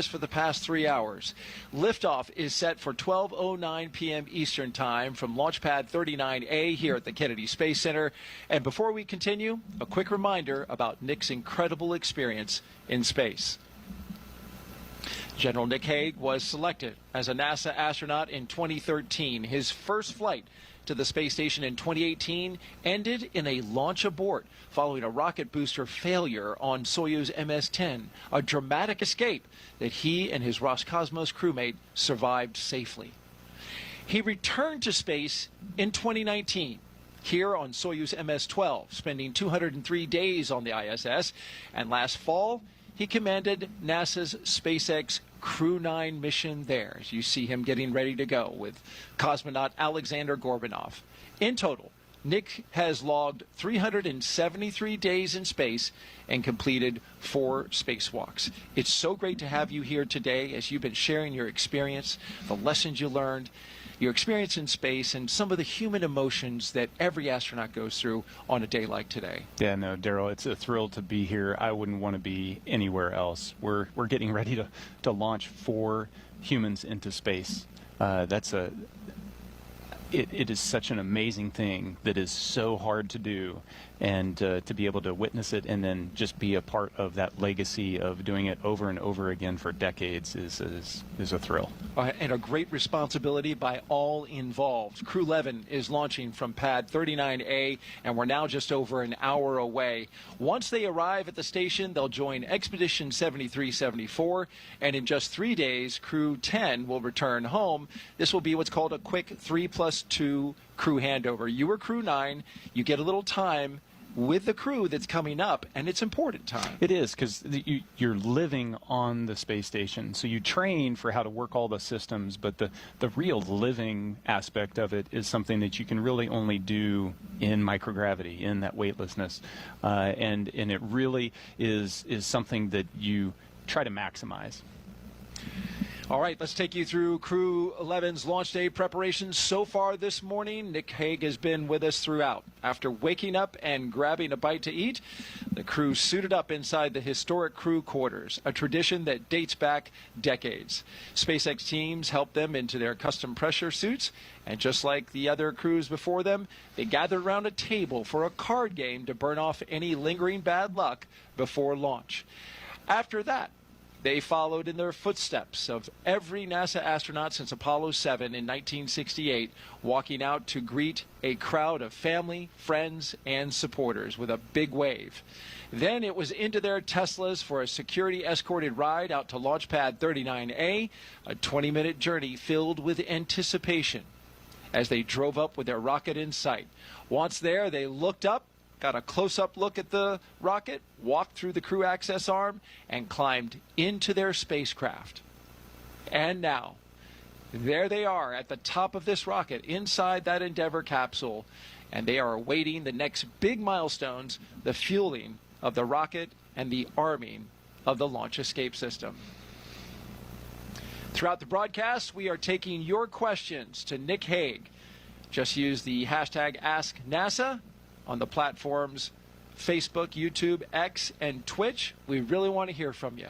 for the past 3 hours. Liftoff is set for 12:09 p.m. Eastern Time from Launch Pad 39A here at the Kennedy Space Center. And before we continue, a quick reminder about Nick's incredible experience in space. General Nick Hague was selected as a NASA astronaut in 2013. His first flight to the space station in 2018 ended in a launch abort following a rocket booster failure on Soyuz MS-10, a dramatic escape that he and his Roscosmos crewmate survived safely. He returned to space in 2019 here on Soyuz MS-12, spending 203 days on the ISS, and last fall he commanded NASA's SpaceX Crew 9 mission there, as you see him getting ready to go with cosmonaut Alexander Gorbanov. In total, Nick has logged 373 days in space and completed 4 spacewalks. It's so great to have you here today as you've been sharing your experience, the lessons you learned, your experience in space, and some of the human emotions that every astronaut goes through on a day like today. Yeah, no, Daryl, it's a thrill to be here. I wouldn't want to be anywhere else. We're getting ready to launch 4 humans into space. It is such an amazing thing that is so hard to do, and to be able to witness it and then just be a part of that legacy of doing it over and over again for decades is a thrill. And a great responsibility by all involved. Crew 11 is launching from Pad 39A, and we're now just over an hour away. Once they arrive at the station, they'll join Expedition 7374, and in just 3 days, Crew 10 will return home. This will be what's called a quick 3+2 crew handover. You were Crew 9. You get a little time with the crew that's coming up, and it's important time. It is, because you're living on the space station, so you train for how to work all the systems, but the real living aspect of it is something that you can really only do in microgravity, in that weightlessness, and it really is something that you try to maximize. All right, let's take you through Crew 11's launch day preparations so far this morning. Nick Hague has been with us throughout. After waking up and grabbing a bite to eat, the crew suited up inside the historic crew quarters, a tradition that dates back decades. SpaceX teams helped them into their custom pressure suits, and just like the other crews before them, they gathered around a table for a card game to burn off any lingering bad luck before launch. After that, they followed in the footsteps of every NASA astronaut since Apollo 7 in 1968, walking out to greet a crowd of family, friends, and supporters with a big wave. Then it was into their Teslas for a security-escorted ride out to Launch Pad 39A, a 20-minute journey filled with anticipation as they drove up with their rocket in sight. Once there, they looked up, got a close-up look at the rocket, walked through the crew access arm, and climbed into their spacecraft. And now, there they are at the top of this rocket, inside that Endeavour capsule, and they are awaiting the next big milestones, the fueling of the rocket and the arming of the launch escape system. Throughout the broadcast, we are taking your questions to Nick Hague. Just use the hashtag AskNASA on the platforms Facebook, YouTube, X, and Twitch. We really want to hear from you.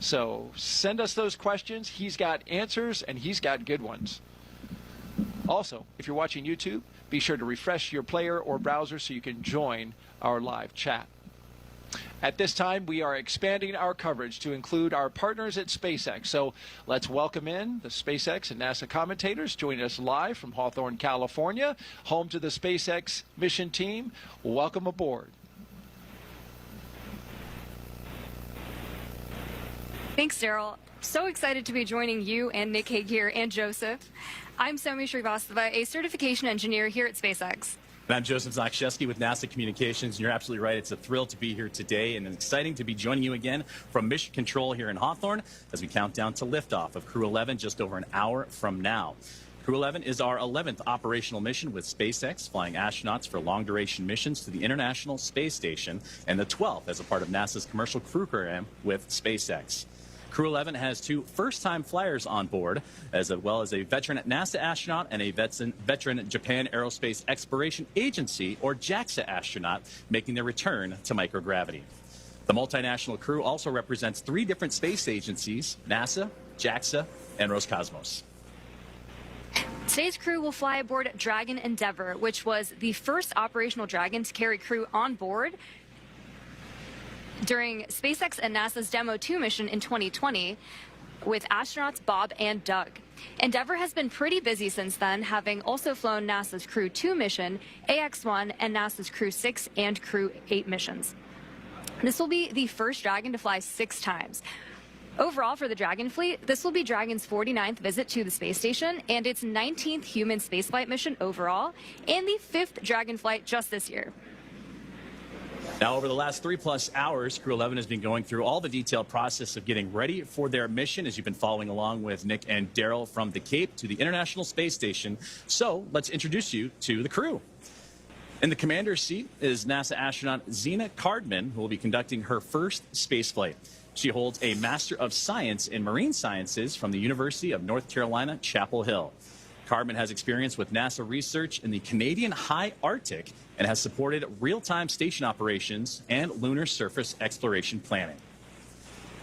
So send us those questions. He's got answers, and he's got good ones. Also, if you're watching YouTube, be sure to refresh your player or browser so you can join our live chat. At this time, we are expanding our coverage to include our partners at SpaceX. So let's welcome in the SpaceX and NASA commentators joining us live from Hawthorne, California, home to the SpaceX mission team. Welcome aboard. Thanks, Daryl. So excited to be joining you and Nick Hague here, and Joseph. I'm Somi Srivastava, a certification engineer here at SpaceX. And I'm Joseph Zakshevsky with NASA Communications, and you're absolutely right. It's a thrill to be here today, and it's exciting to be joining you again from Mission Control here in Hawthorne as we count down to liftoff of Crew 11 just over an hour from now. Crew 11 is our 11th operational mission with SpaceX, flying astronauts for long-duration missions to the International Space Station, and the 12th as a part of NASA's commercial crew program with SpaceX. Crew 11 has 2 first-time flyers on board, as well as a veteran NASA astronaut and a veteran Japan Aerospace Exploration Agency, or JAXA astronaut, making their return to microgravity. The multinational crew also represents 3 different space agencies: NASA, JAXA, and Roscosmos. Today's crew will fly aboard Dragon Endeavour, which was the first operational Dragon to carry crew on board during SpaceX and NASA's Demo 2 mission in 2020 with astronauts Bob and Doug. Endeavour has been pretty busy since then, having also flown NASA's Crew 2 mission, AX-1, and NASA's Crew 6 and Crew 8 missions. This will be the first Dragon to fly 6 times. Overall, for the Dragon fleet, this will be Dragon's 49th visit to the space station and its 19th human spaceflight mission overall, and the 5th Dragon flight just this year. Now, over the last 3+ hours, Crew 11 has been going through all the detailed process of getting ready for their mission, as you've been following along with Nick and Daryl from the Cape to the International Space Station. So let's introduce you to the crew. In the commander's seat is NASA astronaut Zena Cardman, who will be conducting her first space flight. She holds a Master of Science in Marine Sciences from the University of North Carolina, Chapel Hill. Cardman has experience with NASA research in the Canadian High Arctic and has supported real-time station operations and lunar surface exploration planning.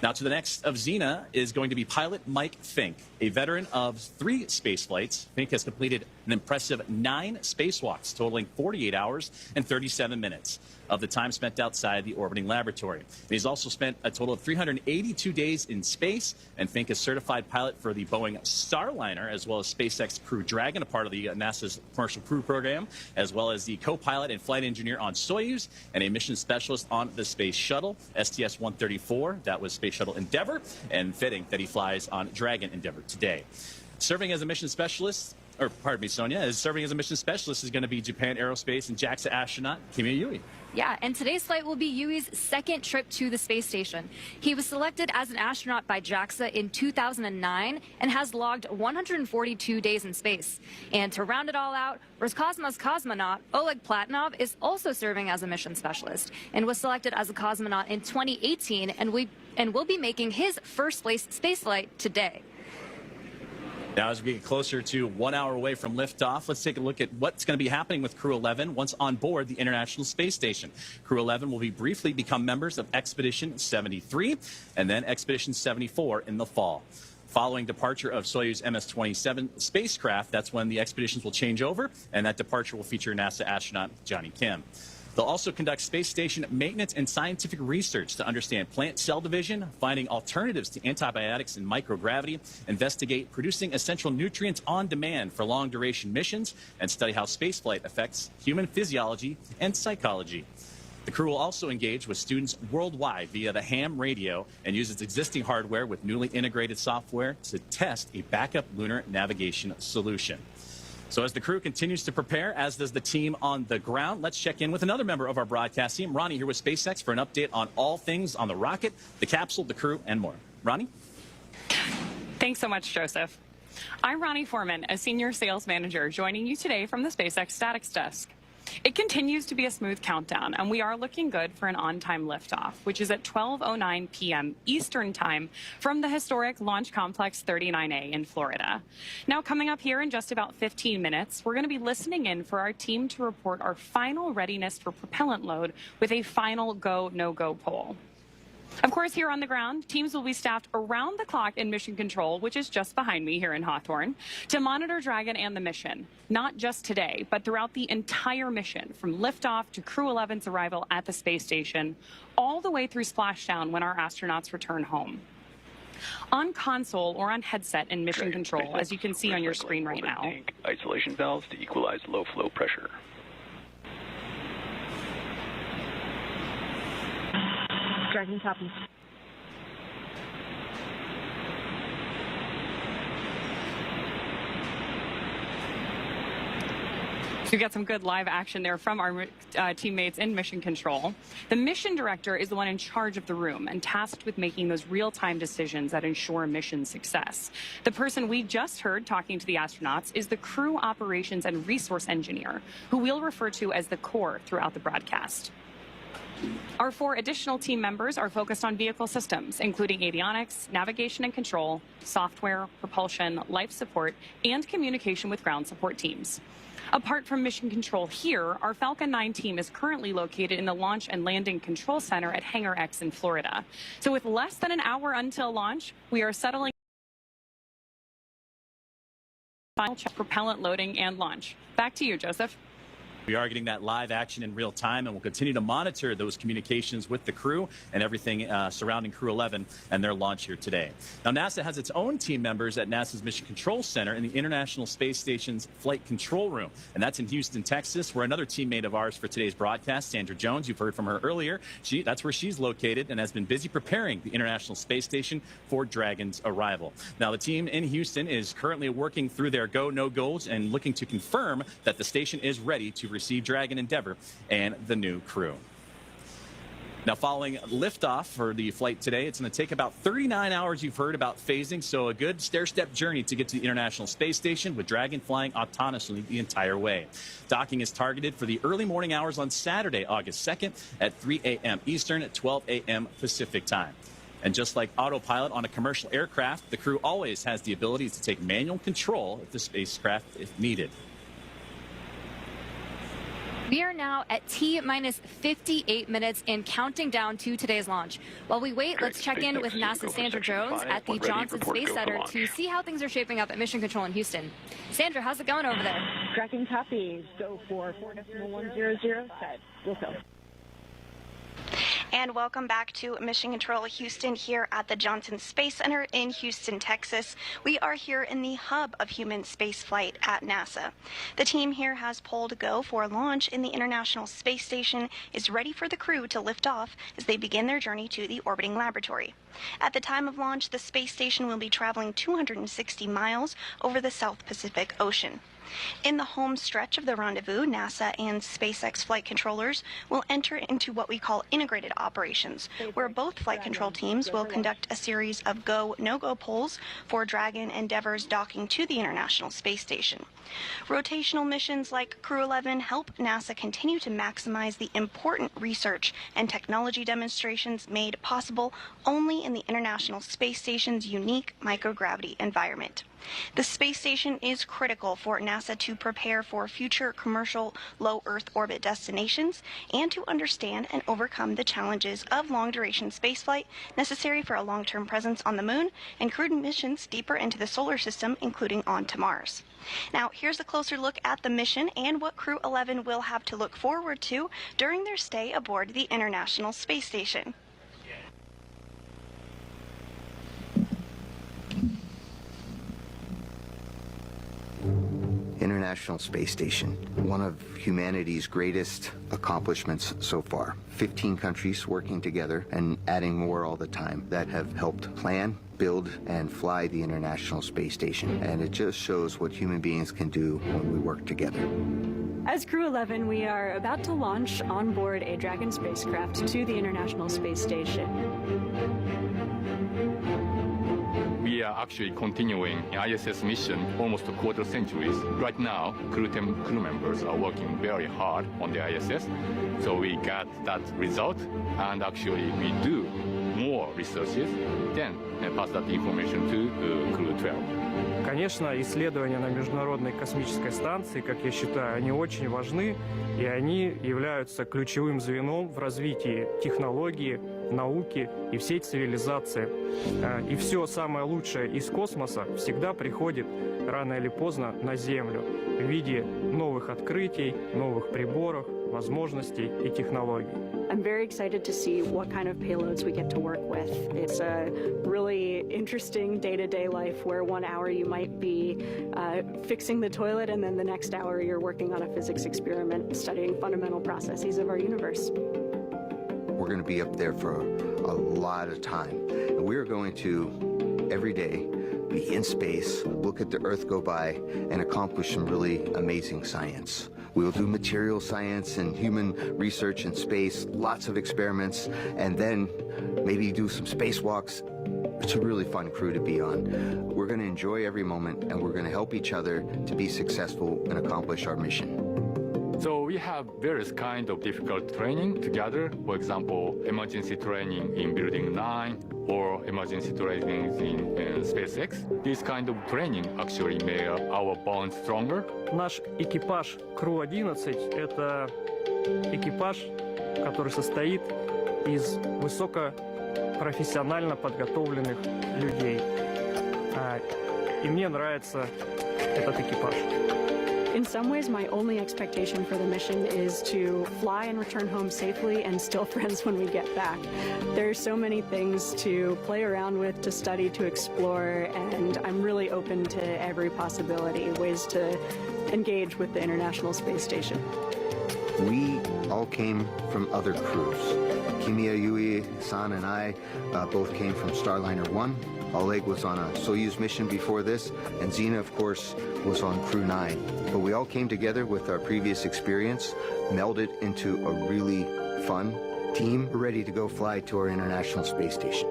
Now, to the next of Zena is going to be pilot Mike Fink, a veteran of 3 space flights. Fink has completed an impressive 9 spacewalks, totaling 48 hours and 37 minutes of the time spent outside the orbiting laboratory. He's also spent a total of 382 days in space, and Fink is certified pilot for the Boeing Starliner, as well as SpaceX Crew Dragon, a part of the NASA's Commercial Crew Program, as well as the co-pilot and flight engineer on Soyuz, and a mission specialist on the Space Shuttle, STS-134, that was Space Shuttle Endeavour, and fitting that he flies on Dragon Endeavour today. Serving as a mission specialist, or pardon me, Sonia, is serving as a mission specialist is going to be Japan Aerospace and JAXA astronaut Kimi Yui. Yeah, and today's flight will be Yui's 2nd trip to the space station. He was selected as an astronaut by JAXA in 2009 and has logged 142 days in space. And to round it all out, Roscosmos cosmonaut Oleg Platonov is also serving as a mission specialist and was selected as a cosmonaut in 2018 and will be making his first space flight today. Now, as we get closer to 1 hour away from liftoff, let's take a look at what's going to be happening with Crew 11 once on board the International Space Station. Crew 11 will briefly become members of Expedition 73 and then Expedition 74 in the fall. Following departure of Soyuz MS-27 spacecraft, that's when the expeditions will change over, and that departure will feature NASA astronaut Johnny Kim. They'll also conduct space station maintenance and scientific research to understand plant cell division, finding alternatives to antibiotics and microgravity, investigate producing essential nutrients on demand for long-duration missions, and study how spaceflight affects human physiology and psychology. The crew will also engage with students worldwide via the ham radio and use its existing hardware with newly integrated software to test a backup lunar navigation solution. So as the crew continues to prepare, as does the team on the ground, let's check in with another member of our broadcast team, Ronnie, here with SpaceX for an update on all things on the rocket, the capsule, the crew, and more. Ronnie? Thanks so much, Joseph. I'm Ronnie Foreman, a senior sales manager, joining you today from the SpaceX Statics Desk. It continues to be a smooth countdown, and we are looking good for an on-time liftoff, which is at 12:09 p.m. Eastern Time from the historic Launch Complex 39A in Florida. Now, coming up here in just about 15 minutes, we're going to be listening in for our team to report our final readiness for propellant load with a final go, no-go poll. Of course, here on the ground, teams will be staffed around the clock in Mission Control, which is just behind me here in Hawthorne, to monitor Dragon and the mission, not just today, but throughout the entire mission, from liftoff to Crew 11's arrival at the space station, all the way through splashdown when our astronauts return home. On console or on headset in Mission Control, as you can see on your screen right now. Isolation valves to equalize low flow pressure. Dragon copy. So we got some good live action there from our teammates in Mission Control. The mission director is the one in charge of the room and tasked with making those real-time decisions that ensure mission success. The person we just heard talking to the astronauts is the crew operations and resource engineer, who we'll refer to as the core throughout the broadcast. Our 4 additional team members are focused on vehicle systems, including avionics, navigation and control, software, propulsion, life support, and communication with ground support teams. Apart from mission control here, our Falcon 9 team is currently located in the Launch and Landing Control Center at Hangar X in Florida. So with less than an hour until launch, we are settling final check propellant loading and launch. Back to you, Joseph. We are getting that live action in real time, and we'll continue to monitor those communications with the crew and everything surrounding Crew 11 and their launch here today. Now, NASA has its own team members at NASA's Mission Control Center in the International Space Station's Flight Control Room, and that's in Houston, Texas, where another teammate of ours for today's broadcast, Sandra Jones, you've heard from her earlier. That's where she's located and has been busy preparing the International Space Station for Dragon's arrival. Now, the team in Houston is currently working through their go, no goals and looking to confirm that the station is ready to receive Dragon Endeavour and the new crew. Now, following liftoff for the flight today, it's going to take about 39 hours, you've heard about phasing, so a good stair-step journey to get to the International Space Station, with Dragon flying autonomously the entire way. Docking is targeted for the early morning hours on Saturday, August 2nd at 3 a.m. Eastern at 12 a.m. Pacific time. And just like autopilot on a commercial aircraft, the crew always has the ability to take manual control of the spacecraft if needed. We are now at T-minus 58 minutes and counting down to today's launch. While we wait, let's check in with NASA's Sandra Jones at the Johnson Space Center to see how things are shaping up at Mission Control in Houston. Sandra, how's it going over there? Tracking copies. Go for 4.100 set. We'll go. And welcome back to Mission Control Houston here at the Johnson Space Center in Houston, Texas. We are here in the hub of human spaceflight at NASA. The team here has pulled go for launch in the International Space Station, is ready for the crew to lift off as they begin their journey to the orbiting laboratory. At the time of launch, the space station will be traveling 260 miles over the South Pacific Ocean. In the home stretch of the rendezvous, NASA and SpaceX flight controllers will enter into what we call integrated operations, where both flight control teams will conduct a series of go, no-go polls for Dragon Endeavour's docking to the International Space Station. Rotational missions like Crew 11 help NASA continue to maximize the important research and technology demonstrations made possible only in the International Space Station's unique microgravity environment. The space station is critical for NASA to prepare for future commercial low Earth orbit destinations and to understand and overcome the challenges of long-duration spaceflight necessary for a long-term presence on the Moon and crewed missions deeper into the solar system, including on to Mars. Now, here's a closer look at the mission and what Crew 11 will have to look forward to during their stay aboard the International Space Station. International Space Station, one of humanity's greatest accomplishments so far. 15 countries working together and adding more all the time that have helped plan, build, and fly the International Space Station. And it just shows what human beings can do when we work together. As Crew 11, we are about to launch on board a Dragon spacecraft to the International Space Station. We are actually continuing ISS mission almost a quarter centuries. Right now, crew members are working very hard on the ISS. So we got that result, and actually we do more researches, then pass that information to Crew 12. Конечно, исследования на Международной космической станции, как я считаю, они очень важны, и они являются ключевым звеном в развитии технологии, науки и всей цивилизации. И все самое лучшее из космоса всегда приходит рано или поздно на Землю в виде новых открытий, новых приборов, возможностей и технологий. I'm very excited to see what kind of payloads we get to work with. It's a really interesting day-to-day life where 1 hour you might be fixing the toilet and then the next hour you're working on a physics experiment studying fundamental processes of our universe. We're going to be up there for a lot of time. And we're going to, every day, be in space, look at the Earth go by, and accomplish some really amazing science. We will do material science and human research in space, lots of experiments, and then maybe do some spacewalks. It's a really fun crew to be on. We're going to enjoy every moment, and we're going to help each other to be successful and accomplish our mission. So we have various kind of difficult training together. For example, emergency training in Building 9 or emergency training in SpaceX. This kind of training actually made our bond stronger. Наш экипаж Crew-11 – это экипаж, который состоит из высокопрофессионально подготовленных людей. И мне нравится этот экипаж. In some ways, my only expectation for the mission is to fly and return home safely and still friends when we get back. There's so many things to play around with, to study, to explore, and I'm really open to every possibility, ways to engage with the International Space Station. We all came from other crews. Kimiya Yui-san and I both came from Starliner 1. Oleg was on a Soyuz mission before this, and Zena, of course, was on Crew 9. But we all came together with our previous experience, melded into a really fun team. We're ready to go fly to our International Space Station.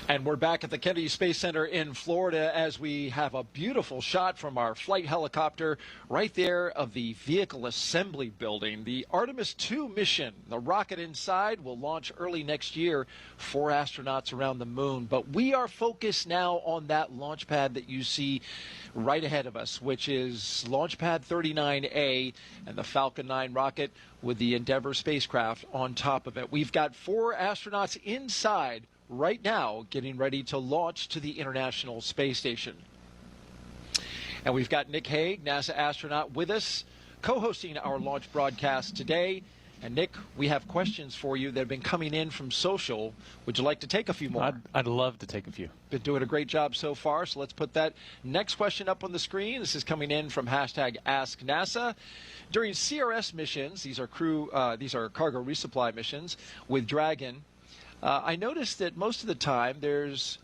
And we're back at the Kennedy Space Center in Florida as we have a beautiful shot from our flight helicopter right there of the vehicle assembly building. The Artemis 2 mission, the rocket inside, will launch early next year. 4 astronauts around the moon. But we are focused now on that launch pad that you see right ahead of us, which is Launch Pad 39A and the Falcon 9 rocket with the Endeavour spacecraft on top of it. We've got 4 astronauts inside right now getting ready to launch to the International Space Station. And we've got Nick Hague, NASA astronaut, with us, co-hosting our launch broadcast today. And Nick, we have questions for you that have been coming in from social. Would you like to take a few more? I'd love to take a few. Been doing a great job so far, so let's put that next question up on the screen. This is coming in from #AskNASA. During CRS missions, these are cargo resupply missions with Dragon, I noticed that most of the time there is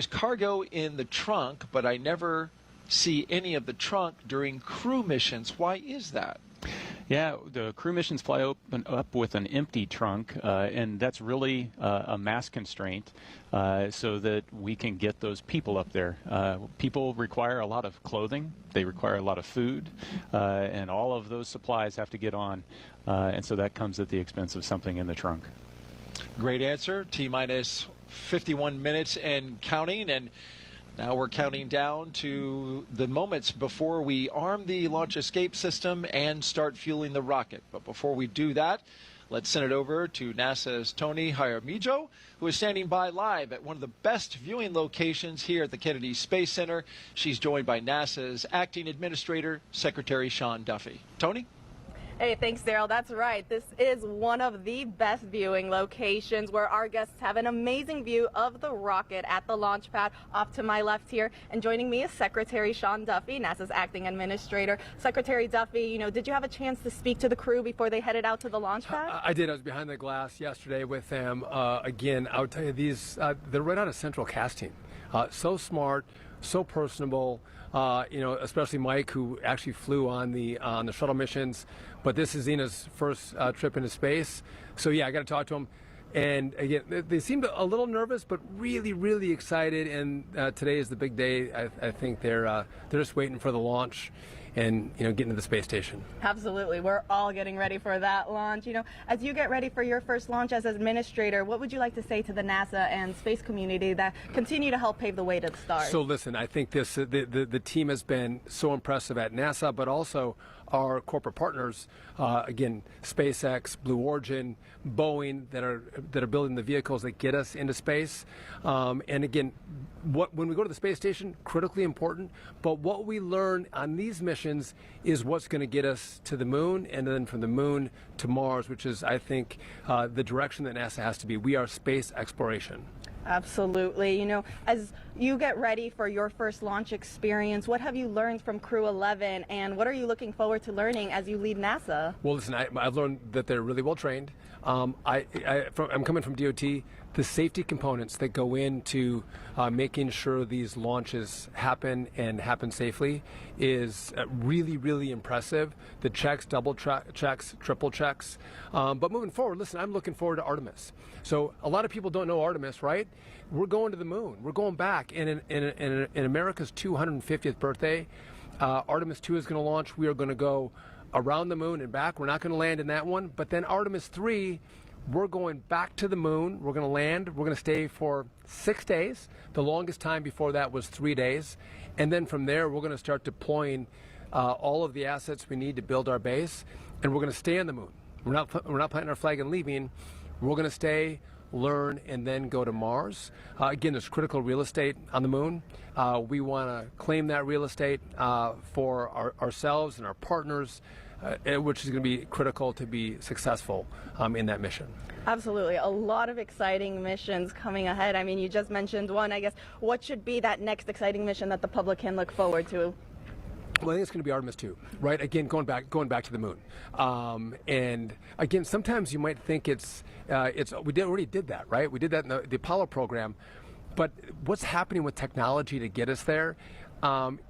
cargo in the trunk, but I never see any of the trunk during crew missions. Why is that? Yeah, the crew missions fly up with an empty trunk, and that's really a mass constraint so that we can get those people up there. People require a lot of clothing, they require a lot of food, and all of those supplies have to get on, and so that comes at the expense of something in the trunk. Great answer. T-minus 51 minutes and counting, and now we're counting down to the moments before we arm the launch escape system and start fueling the rocket. But before we do that, let's send it over to NASA's Tony Jaramillo, who is standing by live at one of the best viewing locations here at the Kennedy Space Center. She's joined by NASA's Acting Administrator, Secretary Sean Duffy. Tony? Hey, thanks, Daryl. That's right. This is one of the best viewing locations where our guests have an amazing view of the rocket at the launch pad off to my left here. And joining me is Secretary Sean Duffy, NASA's Acting Administrator. Secretary Duffy, did you have a chance to speak to the crew before they headed out to the launch pad? I did. I was behind the glass yesterday with them. Again, I would tell you, they're right out of central casting. So smart, so personable. Especially Mike, who actually flew on the shuttle missions. But this is Zena's first trip into space. So yeah, I got to talk to them. And again, they seemed a little nervous, but really, really excited. And today is the big day. I think they're just waiting for the launch and getting to the space station. Absolutely. We're all getting ready for that launch. As you get ready for your first launch as administrator, what would you like to say to the NASA and space community that continue to help pave the way to the stars? So listen, I think the team has been so impressive at NASA, but also our corporate partners, again, SpaceX, Blue Origin, Boeing, that are building the vehicles that get us into space. And again, when we go to the space station, critically important, but what we learn on these missions is what's going to get us to the moon, and then from the moon to Mars, which is, I think, the direction that NASA has to be. We are space exploration. Absolutely. As you get ready for your first launch experience, what have you learned from Crew 11, and what are you looking forward to learning as you lead NASA? Well, listen, I've learned that they're really well trained. I'm coming from DOT. the safety components that go into making sure these launches happen and happen safely is really, really impressive. The checks, double checks, triple checks. But moving forward, listen, I'm looking forward to Artemis. So a lot of people don't know Artemis, right? We're going to the moon. We're going back. And in America's 250th birthday, Artemis 2 is going to launch. We are going to go around the moon and back. We're not going to land in that one. But then Artemis 3, we're going back to the moon. We're going to land. We're going to stay for 6 days. The longest time before that was 3 days. And then from there, we're going to start deploying all of the assets we need to build our base. And we're going to stay on the moon. We're not planting our flag and leaving. We're going to stay, learn, and then go to Mars. Again, there's critical real estate on the moon. We want to claim that real estate for ourselves and our partners, which is going to be critical to be successful in that mission. Absolutely. A lot of exciting missions coming ahead. I mean, you just mentioned one. I guess what should be that next exciting mission that the public can look forward to? Well, I think it's going to be Artemis 2, right? Again, going back to the moon. And again, sometimes you might think we already did that, right? We did that in the Apollo program. But what's happening with technology to get us there?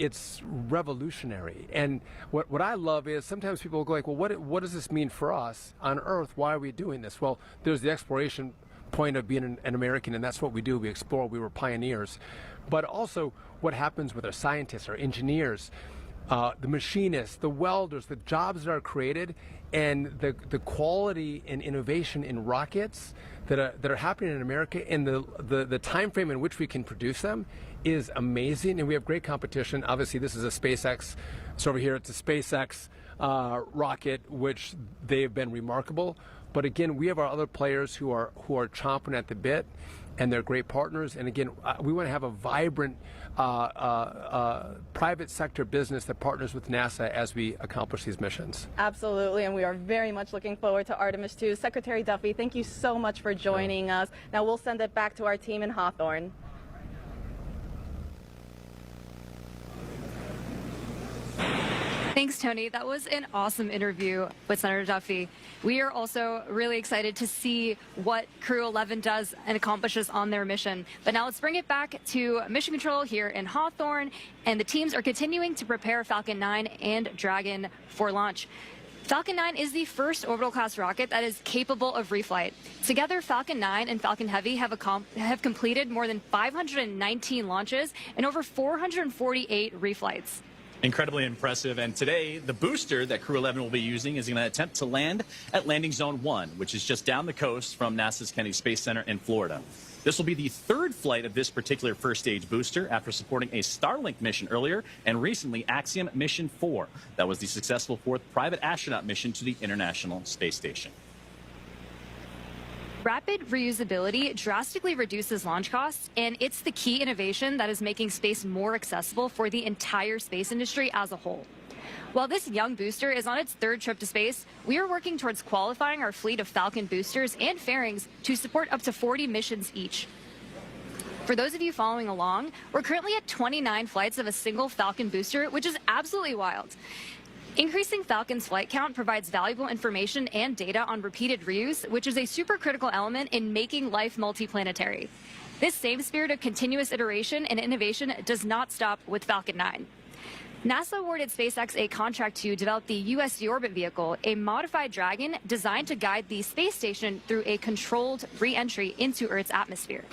It's revolutionary. And what I love is sometimes people go like, well, what does this mean for us on Earth? Why are we doing this? Well, there's the exploration point of being an American, and that's what we do. We explore. We were pioneers. But also what happens with our scientists, our engineers, the machinists, the welders, the jobs that are created, and the quality and innovation in rockets that are happening in America, and the time frame in which we can produce them is amazing. And we have great competition. Obviously, this is a SpaceX. So over here, it's a SpaceX rocket, which they've been remarkable. But again, we have our other players who are chomping at the bit, and they're great partners. And again, we want to have a vibrant private sector business that partners with NASA as we accomplish these missions. Absolutely, and we are very much looking forward to Artemis 2. Secretary Duffy, thank you so much for joining us. Now we'll send it back to our team in Hawthorne. Thanks, Tony. That was an awesome interview with Senator Duffy. We are also really excited to see what Crew 11 does and accomplishes on their mission. But now let's bring it back to Mission Control here in Hawthorne, and the teams are continuing to prepare Falcon 9 and Dragon for launch. Falcon 9 is the first orbital-class rocket that is capable of reflight. Together, Falcon 9 and Falcon Heavy have completed more than 519 launches and over 448 reflights. Incredibly impressive. And today, the booster that Crew 11 will be using is going to attempt to land at Landing Zone 1, which is just down the coast from NASA's Kennedy Space Center in Florida. This will be the third flight of this particular first-stage booster after supporting a Starlink mission earlier and recently Axiom Mission 4. That was the successful fourth private astronaut mission to the International Space Station. Rapid reusability drastically reduces launch costs, and it's the key innovation that is making space more accessible for the entire space industry as a whole. While this young booster is on its third trip to space, we are working towards qualifying our fleet of Falcon boosters and fairings to support up to 40 missions each. For those of you following along, we're currently at 29 flights of a single Falcon booster, which is absolutely wild. Increasing Falcon's flight count provides valuable information and data on repeated reuse, which is a supercritical element in making life multiplanetary. This same spirit of continuous iteration and innovation does not stop with Falcon 9. NASA awarded SpaceX a contract to develop the USG Orbit vehicle, a modified Dragon designed to guide the space station through a controlled re-entry into Earth's atmosphere.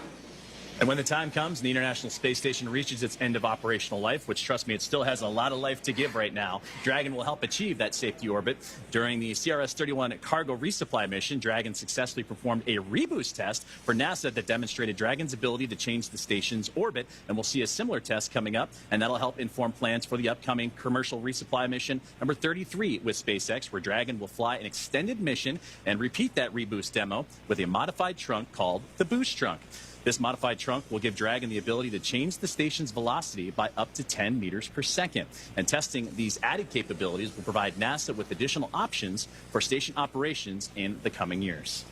And when the time comes and the International Space Station reaches its end of operational life, which, trust me, it still has a lot of life to give right now, Dragon will help achieve that safety orbit. During the CRS-31 cargo resupply mission, Dragon successfully performed a reboost test for NASA that demonstrated Dragon's ability to change the station's orbit, and we'll see a similar test coming up, and that'll help inform plans for the upcoming commercial resupply mission number 33 with SpaceX, where Dragon will fly an extended mission and repeat that reboost demo with a modified trunk called the Boost Trunk. This modified trunk will give Dragon the ability to change the station's velocity by up to 10 meters per second. And testing these added capabilities will provide NASA with additional options for station operations in the coming years.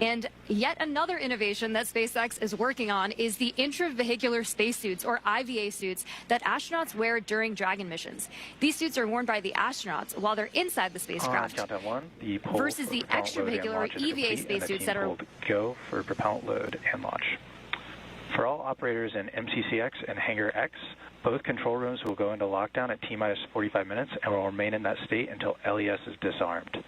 And yet another innovation that SpaceX is working on is the intravehicular spacesuits, or IVA suits, that astronauts wear during Dragon missions. These suits are worn by the astronauts while they're inside the spacecraft, Countdown 1, the poll versus for the propellant load and extravehicular launch is EVA complete, and the spacesuits team that are... polled go for propellant load and launch. For all operators in MCCX and Hangar X, both control rooms will go into lockdown at T-minus 45 minutes and will remain in that state until LES is disarmed.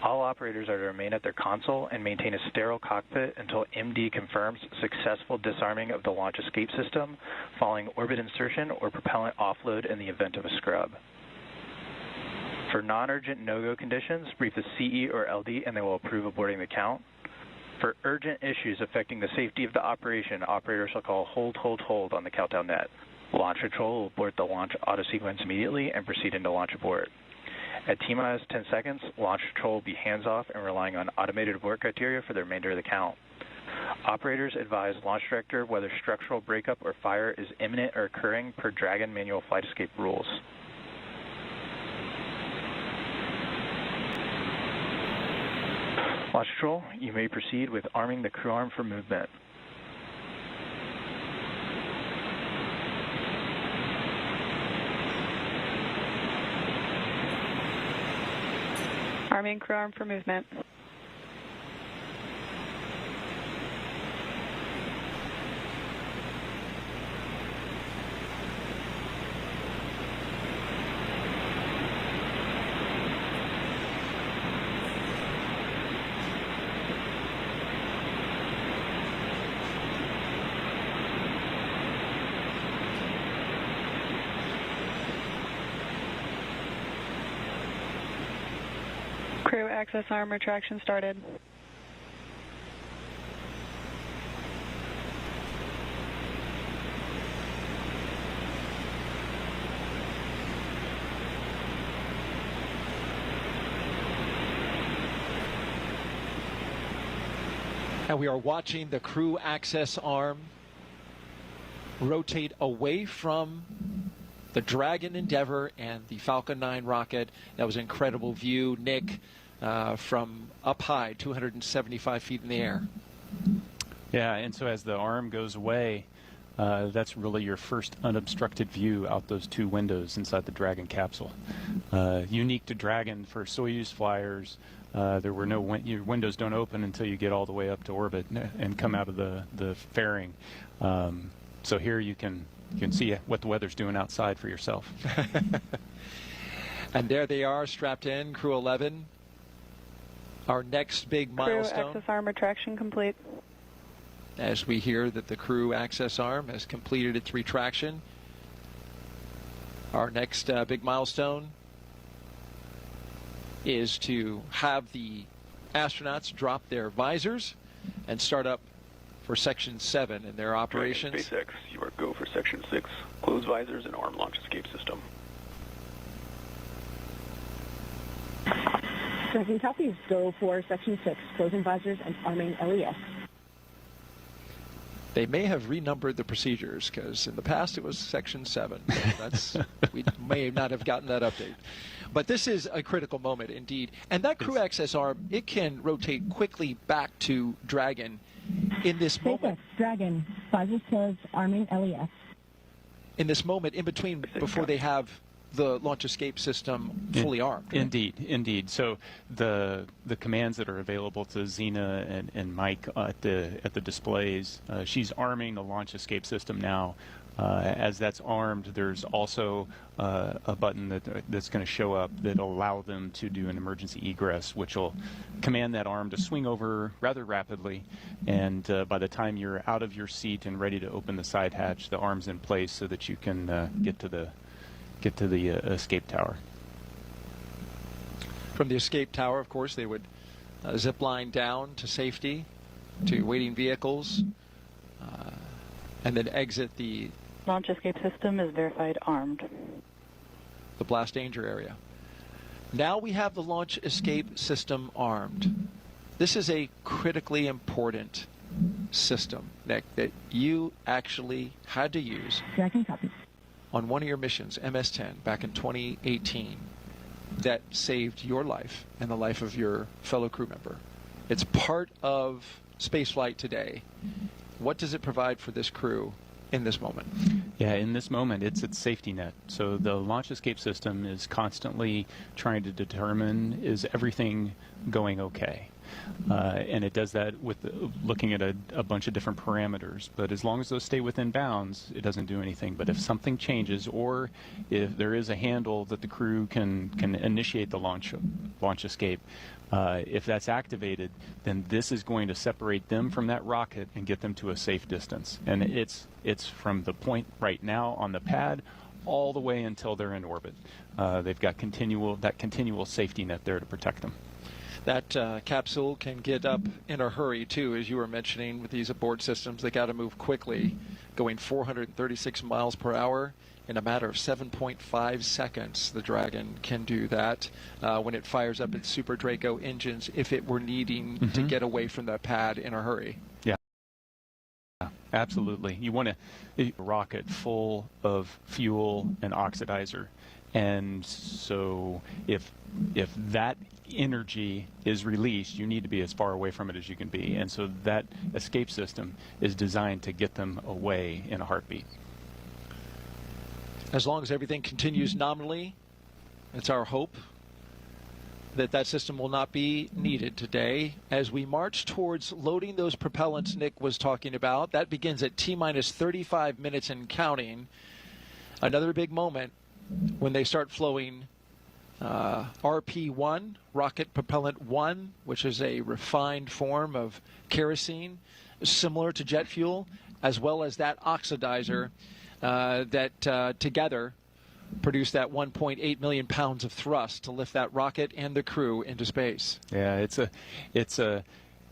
All operators are to remain at their console and maintain a sterile cockpit until MD confirms successful disarming of the launch escape system following orbit insertion or propellant offload in the event of a scrub. For non-urgent no-go conditions, brief the CE or LD and they will approve aborting the count. For urgent issues affecting the safety of the operation, operators shall call hold, hold, hold on the countdown net. Launch control will abort the launch auto sequence immediately and proceed into launch abort. At T-minus 10 seconds, launch control will be hands-off and relying on automated abort criteria for the remainder of the count. Operators advise launch director whether structural breakup or fire is imminent or occurring per Dragon manual flight escape rules. Launch control, you may proceed with arming the crew arm for movement. Arming crew arm for movement. Crew access arm retraction started. And we are watching the crew access arm rotate away from the Dragon Endeavour and the Falcon 9 rocket. That was an incredible view, Nick, from up high, 275 feet in the air. Yeah, and so as the arm goes away, that's really your first unobstructed view out those two windows inside the Dragon capsule. Unique to Dragon for Soyuz flyers, there were no your windows don't open until you get all the way up to orbit and come out of the fairing. So here you can see what the weather's doing outside for yourself. And there they are, strapped in, Crew 11. Our next big milestone. Crew access arm retraction complete. As we hear that the crew access arm has completed its retraction. Our next big milestone is to have the astronauts drop their visors and start up for Section 7 in their operations. SpaceX, you are go for Section 6. Close visors and arm launch escape system. Dragon copies, go for Section 6, closing visors and arming LES. They may have renumbered the procedures because in the past it was Section 7. That's we may not have gotten that update. But this is a critical moment indeed. And that crew access arm, it can rotate quickly back to Dragon in this moment. Dragon, visors closed, arming LES. In this moment, in between, before they have the launch escape system fully armed. Right? Indeed. So the commands that are available to Xena and Mike at the displays, she's arming the launch escape system now. As that's armed, there's also a button that's going to show up that'll allow them to do an emergency egress, which will command that arm to swing over rather rapidly. And by the time you're out of your seat and ready to open the side hatch, the arm's in place so that you can get to the escape tower. From the escape tower, of course, they would zip line down to safety, to waiting vehicles, and then exit the launch escape system is verified armed. The blast danger area. Now we have the launch escape system armed. This is a critically important system, Nick, that you actually had to use on one of your missions, MS-10, back in 2018, that saved your life and the life of your fellow crew member. It's part of spaceflight today. What does it provide for this crew in this moment? Yeah, in this moment, it's its safety net. So the launch escape system is constantly trying to determine, is everything going okay? And it does that with looking at a bunch of different parameters. But as long as those stay within bounds, it doesn't do anything. But if something changes, or if there is a handle that the crew can initiate the launch escape, if that's activated, then this is going to separate them from that rocket and get them to a safe distance. And it's from the point right now on the pad all the way until they're in orbit. They've got that continual safety net there to protect them. That capsule can get up in a hurry, too, as you were mentioning with these abort systems. They got to move quickly, going 436 miles per hour in a matter of 7.5 seconds. The Dragon can do that when it fires up its Super Draco engines if it were needing to get away from the pad in a hurry. Yeah. Absolutely. You want a rocket full of fuel and oxidizer. And so if that energy is released, you need to be as far away from it as you can be. And so that escape system is designed to get them away in a heartbeat. As long as everything continues nominally, it's our hope that that system will not be needed today. As we march towards loading those propellants Nick was talking about, that begins at T-minus 35 minutes and counting. Another big moment when they start flowing RP-1, Rocket Propellant 1, which is a refined form of kerosene, similar to jet fuel, as well as that oxidizer that together produce that 1.8 million pounds of thrust to lift that rocket and the crew into space. Yeah,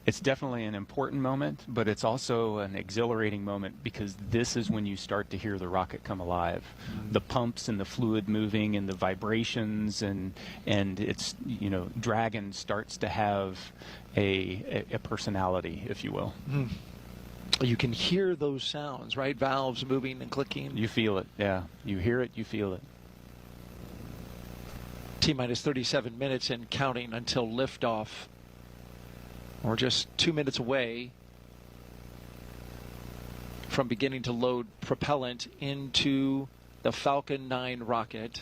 it's definitely an important moment, but it's also an exhilarating moment because this is when you start to hear the rocket come alive. The pumps and the fluid moving and the vibrations and it's, Dragon starts to have a personality, if you will. You can hear those sounds, right? Valves moving and clicking. You feel it, yeah. You hear it, you feel it. T-minus 37 minutes and counting until liftoff. We're just 2 minutes away from beginning to load propellant into the Falcon 9 rocket.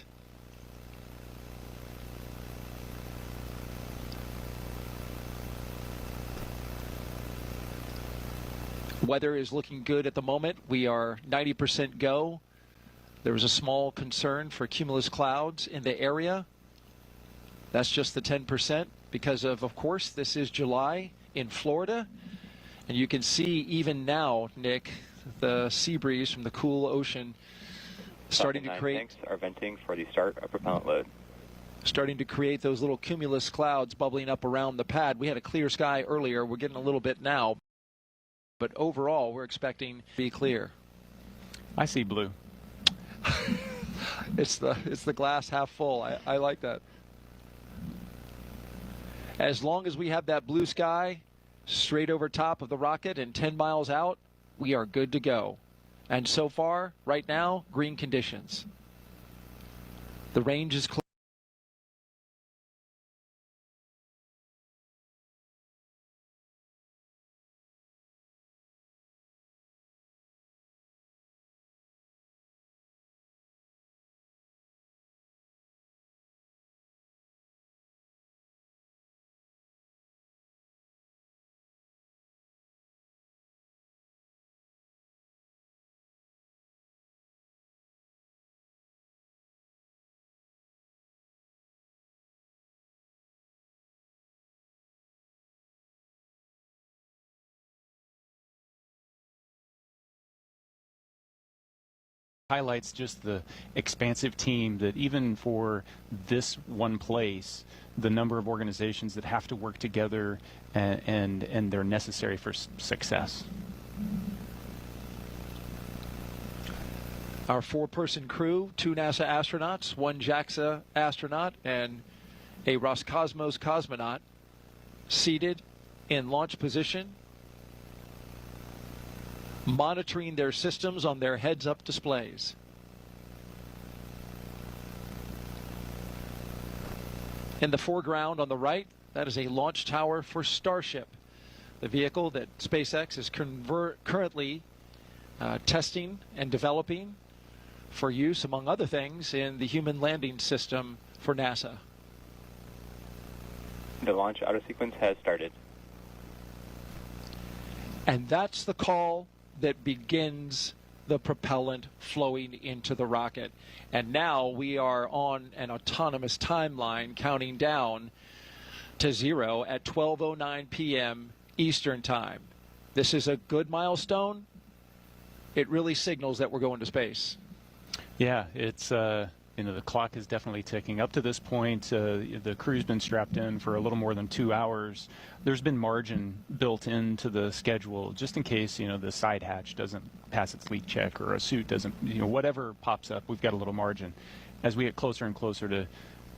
Weather is looking good at the moment. We are 90% go. There was a small concern for cumulus clouds in the area. That's just the 10% because of course, this is July in Florida. And you can see even now, Nick, the sea breeze from the cool ocean starting to create... Tanks are venting for the start of propellant load. Starting to create those little cumulus clouds bubbling up around the pad. We had a clear sky earlier. We're getting a little bit now. But overall, we're expecting to be clear. I see blue. It's the glass half full. I like that. As long as we have that blue sky straight over top of the rocket and 10 miles out, we are good to go. And so far, right now, green conditions. The range is clear. Highlights just the expansive team that even for this one place, the number of organizations that have to work together and they're necessary for success. Our 4-person crew, 2 NASA astronauts, 1 JAXA astronaut, and a Roscosmos cosmonaut seated in launch position, monitoring their systems on their heads-up displays. In the foreground on the right, That is a launch tower for Starship, the vehicle that SpaceX is currently testing and developing for use, among other things, in the human landing system for NASA. The launch auto sequence has started. And that's the call that begins the propellant flowing into the rocket. And now we are on an autonomous timeline counting down to 0 at 12:09 p.m. Eastern Time. This is a good milestone. It really signals that we're going to space. Yeah, it's the clock is definitely ticking. Up to this point, the crew's been strapped in for a little more than 2 hours. There's been margin built into the schedule just in case, the side hatch doesn't pass its leak check or a suit doesn't, whatever pops up, we've got a little margin. As we get closer and closer to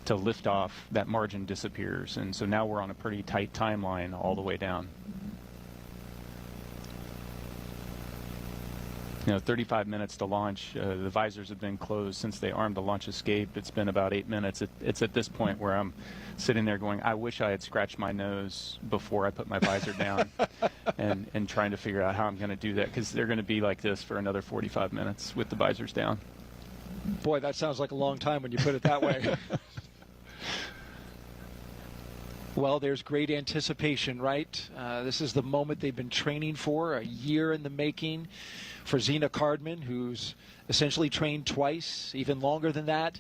liftoff, that margin disappears. And so now we're on a pretty tight timeline all the way down. 35 minutes to launch. The visors have been closed since they armed the launch escape. It's been about 8 minutes. It's at this point where I'm sitting there going, I wish I had scratched my nose before I put my visor down and trying to figure out how I'm going to do that, because they're going to be like this for another 45 minutes with the visors down. Boy, that sounds like a long time when you put it that way. Well, there's great anticipation, right? This is the moment they've been training for, a year in the making. For Zena Cardman, who's essentially trained twice, even longer than that.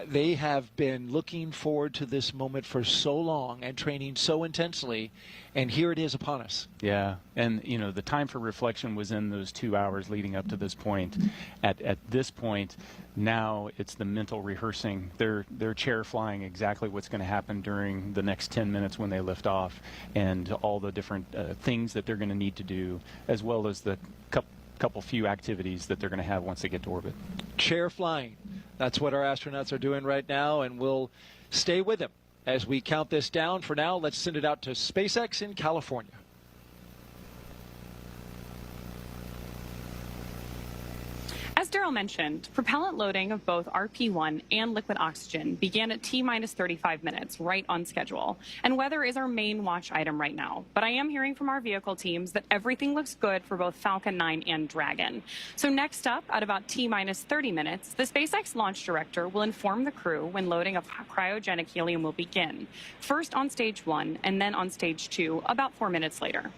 They have been looking forward to this moment for so long and training so intensely, and here it is upon us. Yeah, and the time for reflection was in those 2 hours leading up to this point. At this point, now it's the mental rehearsing. They're chair flying exactly what's going to happen during the next 10 minutes when they lift off, and all the different things that they're going to need to do, as well as the couple few activities that they're going to have once they get to orbit. Chair flying. That's what our astronauts are doing right now, and we'll stay with them as we count this down. For now, let's send it out to SpaceX in California. As Daryl mentioned, propellant loading of both RP-1 and liquid oxygen began at T-minus 35 minutes, right on schedule. And weather is our main watch item right now. But I am hearing from our vehicle teams that everything looks good for both Falcon 9 and Dragon. So next up, at about T-minus 30 minutes, the SpaceX launch director will inform the crew when loading of cryogenic helium will begin, first on stage 1 and then on stage 2 about 4 minutes later.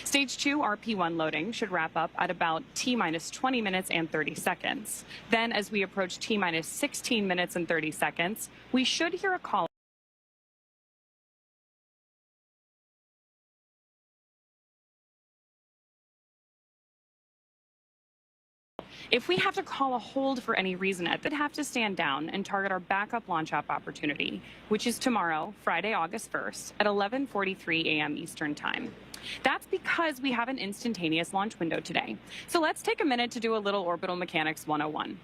Stage 2 RP-1 loading should wrap up at about T-minus 20 minutes and 30 seconds. Then, as we approach T-minus 16 minutes and 30 seconds, we should hear a call. If we have to call a hold for any reason, we'd have to stand down and target our backup launch opportunity, which is tomorrow, Friday, August 1st, at 11:43 a.m. Eastern Time. That's because we have an instantaneous launch window today. So let's take a minute to do a little Orbital Mechanics 101.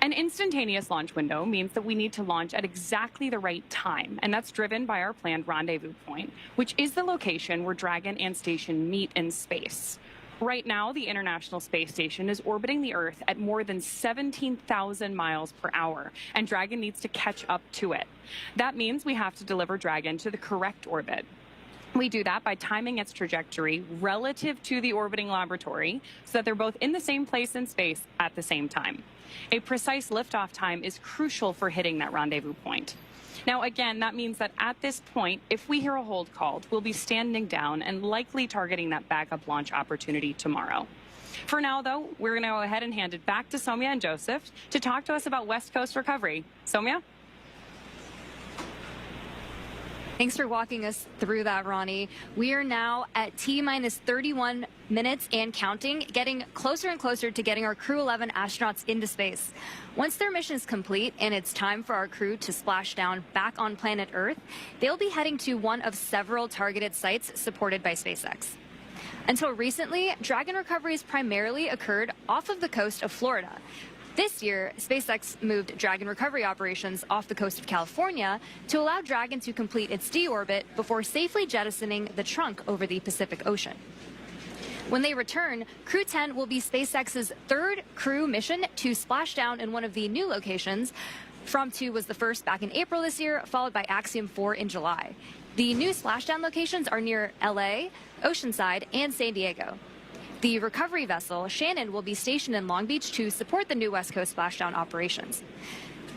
An instantaneous launch window means that we need to launch at exactly the right time, and that's driven by our planned rendezvous point, which is the location where Dragon and Station meet in space. Right now, the International Space Station is orbiting the Earth at more than 17,000 miles per hour, and Dragon needs to catch up to it. That means we have to deliver Dragon to the correct orbit. We do that by timing its trajectory relative to the orbiting laboratory so that they're both in the same place in space at the same time. A precise liftoff time is crucial for hitting that rendezvous point. Now, again, that means that at this point, if we hear a hold called, we'll be standing down and likely targeting that backup launch opportunity tomorrow. For now, though, we're going to go ahead and hand it back to Soumya and Joseph to talk to us about West Coast recovery. Soumya? Thanks for walking us through that, Ronnie. We are now at T-minus 31 minutes and counting, getting closer and closer to getting our Crew 11 astronauts into space. Once their mission is complete and it's time for our crew to splash down back on planet Earth, they'll be heading to one of several targeted sites supported by SpaceX. Until recently, Dragon recoveries primarily occurred off of the coast of Florida. This year, SpaceX moved Dragon recovery operations off the coast of California to allow Dragon to complete its deorbit before safely jettisoning the trunk over the Pacific Ocean. When they return, Crew 10 will be SpaceX's third crew mission to splash down in one of the new locations. From 2 was the first back in April this year, followed by Axiom 4 in July. The new splashdown locations are near LA, Oceanside, and San Diego. The recovery vessel, Shannon, will be stationed in Long Beach to support the new West Coast splashdown operations.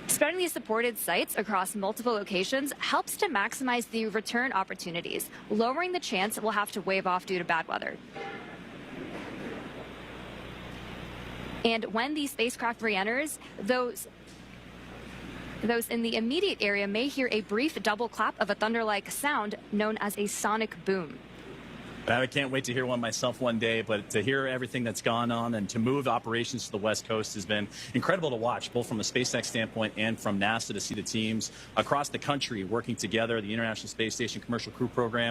Spreading these supported sites across multiple locations helps to maximize the return opportunities, lowering the chance we'll have to wave off due to bad weather. And when the spacecraft re-enters, those in the immediate area may hear a brief double clap of a thunder-like sound known as a sonic boom. I can't wait to hear one myself one day, but to hear everything that's gone on and to move operations to the West Coast has been incredible to watch, both from a SpaceX standpoint and from NASA, to see the teams across the country working together, the International Space Station Commercial Crew Program.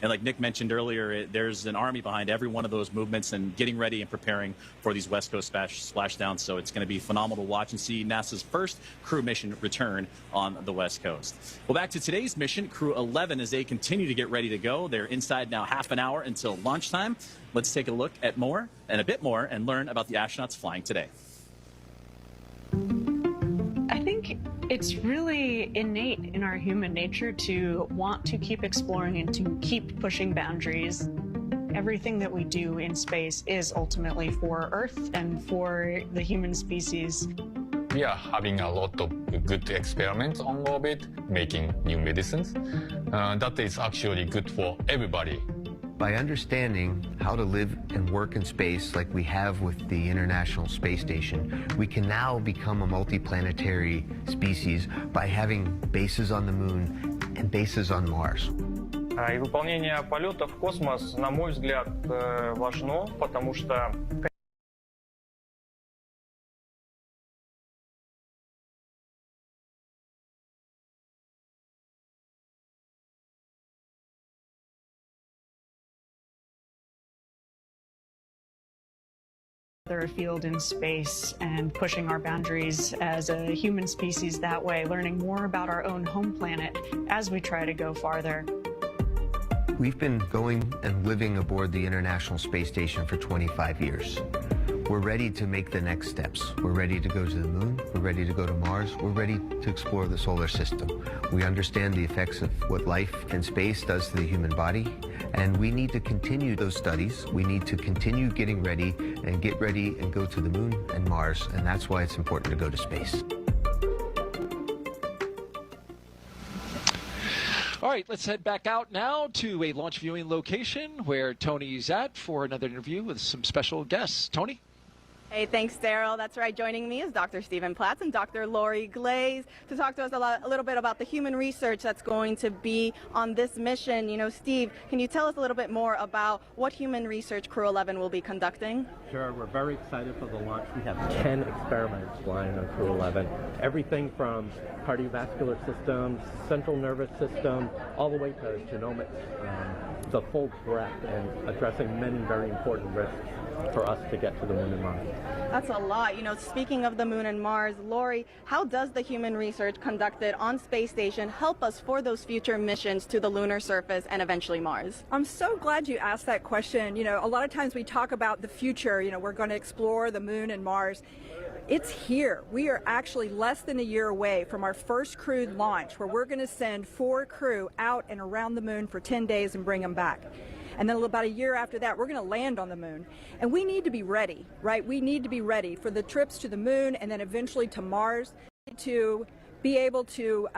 And like Nick mentioned earlier, there's an army behind every one of those movements and getting ready and preparing for these West Coast splashdowns. So it's going to be phenomenal to watch and see NASA's first crew mission return on the West Coast. Well, back to today's mission, Crew 11, as they continue to get ready to go. They're inside now half an hour until launch time. Let's take a look at more and a bit more and learn about the astronauts flying today. I think it's really innate in our human nature to want to keep exploring and to keep pushing boundaries. Everything that we do in space is ultimately for Earth and for the human species. We are having a lot of good experiments on orbit, making new medicines. That is actually good for everybody. By understanding how to live and work in space like we have with the International Space Station, we can now become a multiplanetary species by having bases on the Moon and bases on Mars. И выполнение полета в космос, на мой взгляд, важно, потому что They're a field in space and pushing our boundaries as a human species that way, learning more about our own home planet as we try to go farther. We've been going and living aboard the International Space Station for 25 years. We're ready to make the next steps. We're ready to go to the Moon. We're ready to go to Mars. We're ready to explore the solar system. We understand the effects of what life in space does to the human body, and we need to continue those studies. We need to continue getting ready and get ready and go to the Moon and Mars, and that's why it's important to go to space. All right, let's head back out now to a launch viewing location where Tony's at for another interview with some special guests. Tony? Hey, thanks, Daryl. That's right. Joining me is Dr. Stephen Platts and Dr. Lori Glaze to talk to us a little bit about the human research that's going to be on this mission. You know, Steve, can you tell us a little bit more about what human research Crew 11 will be conducting? Sure. We're very excited for the launch. We have 10 experiments flying on Crew 11. Everything from cardiovascular systems, central nervous system, all the way to genomics. The full breadth and addressing many very important risks for us to get to the Moon and Mars. That's a lot. You know, speaking of the Moon and Mars, Lori, how does the human research conducted on Space Station help us for those future missions to the lunar surface and eventually Mars? I'm so glad you asked that question. You know, a lot of times we talk about the future, you know, we're going to explore the Moon and Mars. It's here. We are actually less than a year away from our first crewed launch, where we're going to send 4 crew out and around the Moon for 10 days and bring them back. And then about a year after that, we're going to land on the Moon. And we need to be ready, right? We need to be ready for the trips to the Moon and then eventually to Mars, to be able to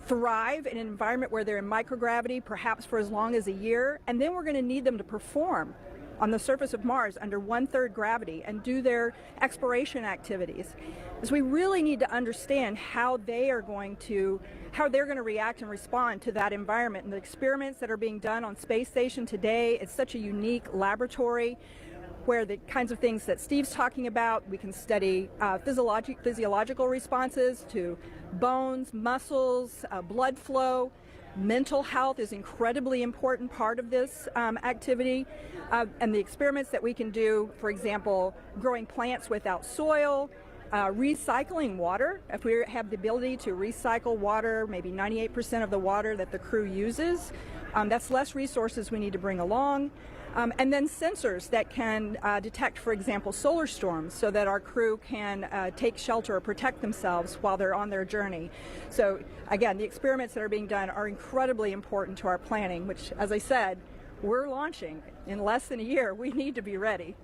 thrive in an environment where they're in microgravity, perhaps for as long as a year. And then we're going to need them to perform on the surface of Mars under 1/3 gravity and do their exploration activities. So we really need to understand how they're going to react and respond to that environment. And the experiments that are being done on Space Station today, it's such a unique laboratory where the kinds of things that Steve's talking about, we can study physiological responses to bones, muscles, blood flow. Mental health is an incredibly important part of this activity. And the experiments that we can do, for example, growing plants without soil, recycling water. If we have the ability to recycle water, maybe 98% of the water that the crew uses, that's less resources we need to bring along. And then sensors that can detect, for example, solar storms so that our crew can take shelter or protect themselves while they're on their journey. So again, the experiments that are being done are incredibly important to our planning, which, as I said, we're launching in less than a year. We need to be ready.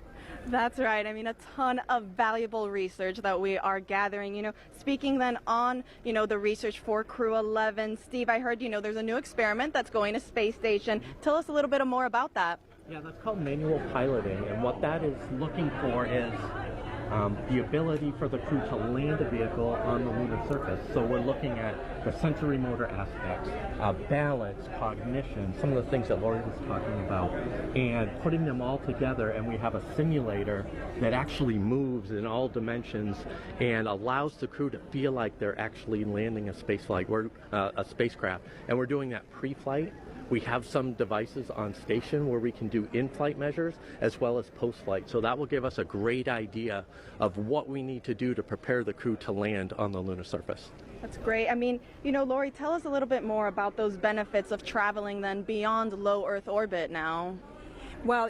That's right. I mean, a ton of valuable research that we are gathering. Speaking then on, the research for Crew 11, Steve, I heard, there's a new experiment that's going to space station. Tell us a little bit more about that. Yeah, that's called manual piloting, and what that is looking for is the ability for the crew to land a vehicle on the lunar surface. So we're looking at the sensory motor aspects, balance, cognition, some of the things that Lori was talking about, and putting them all together, and we have a simulator that actually moves in all dimensions and allows the crew to feel like they're actually landing a spacecraft. And we're doing that pre-flight. We have some devices on station where we can do in-flight measures as well as post-flight. So that will give us a great idea of what we need to do to prepare the crew to land on the lunar surface. That's great. I mean, Lori, tell us a little bit more about those benefits of traveling then beyond low Earth orbit now. Well,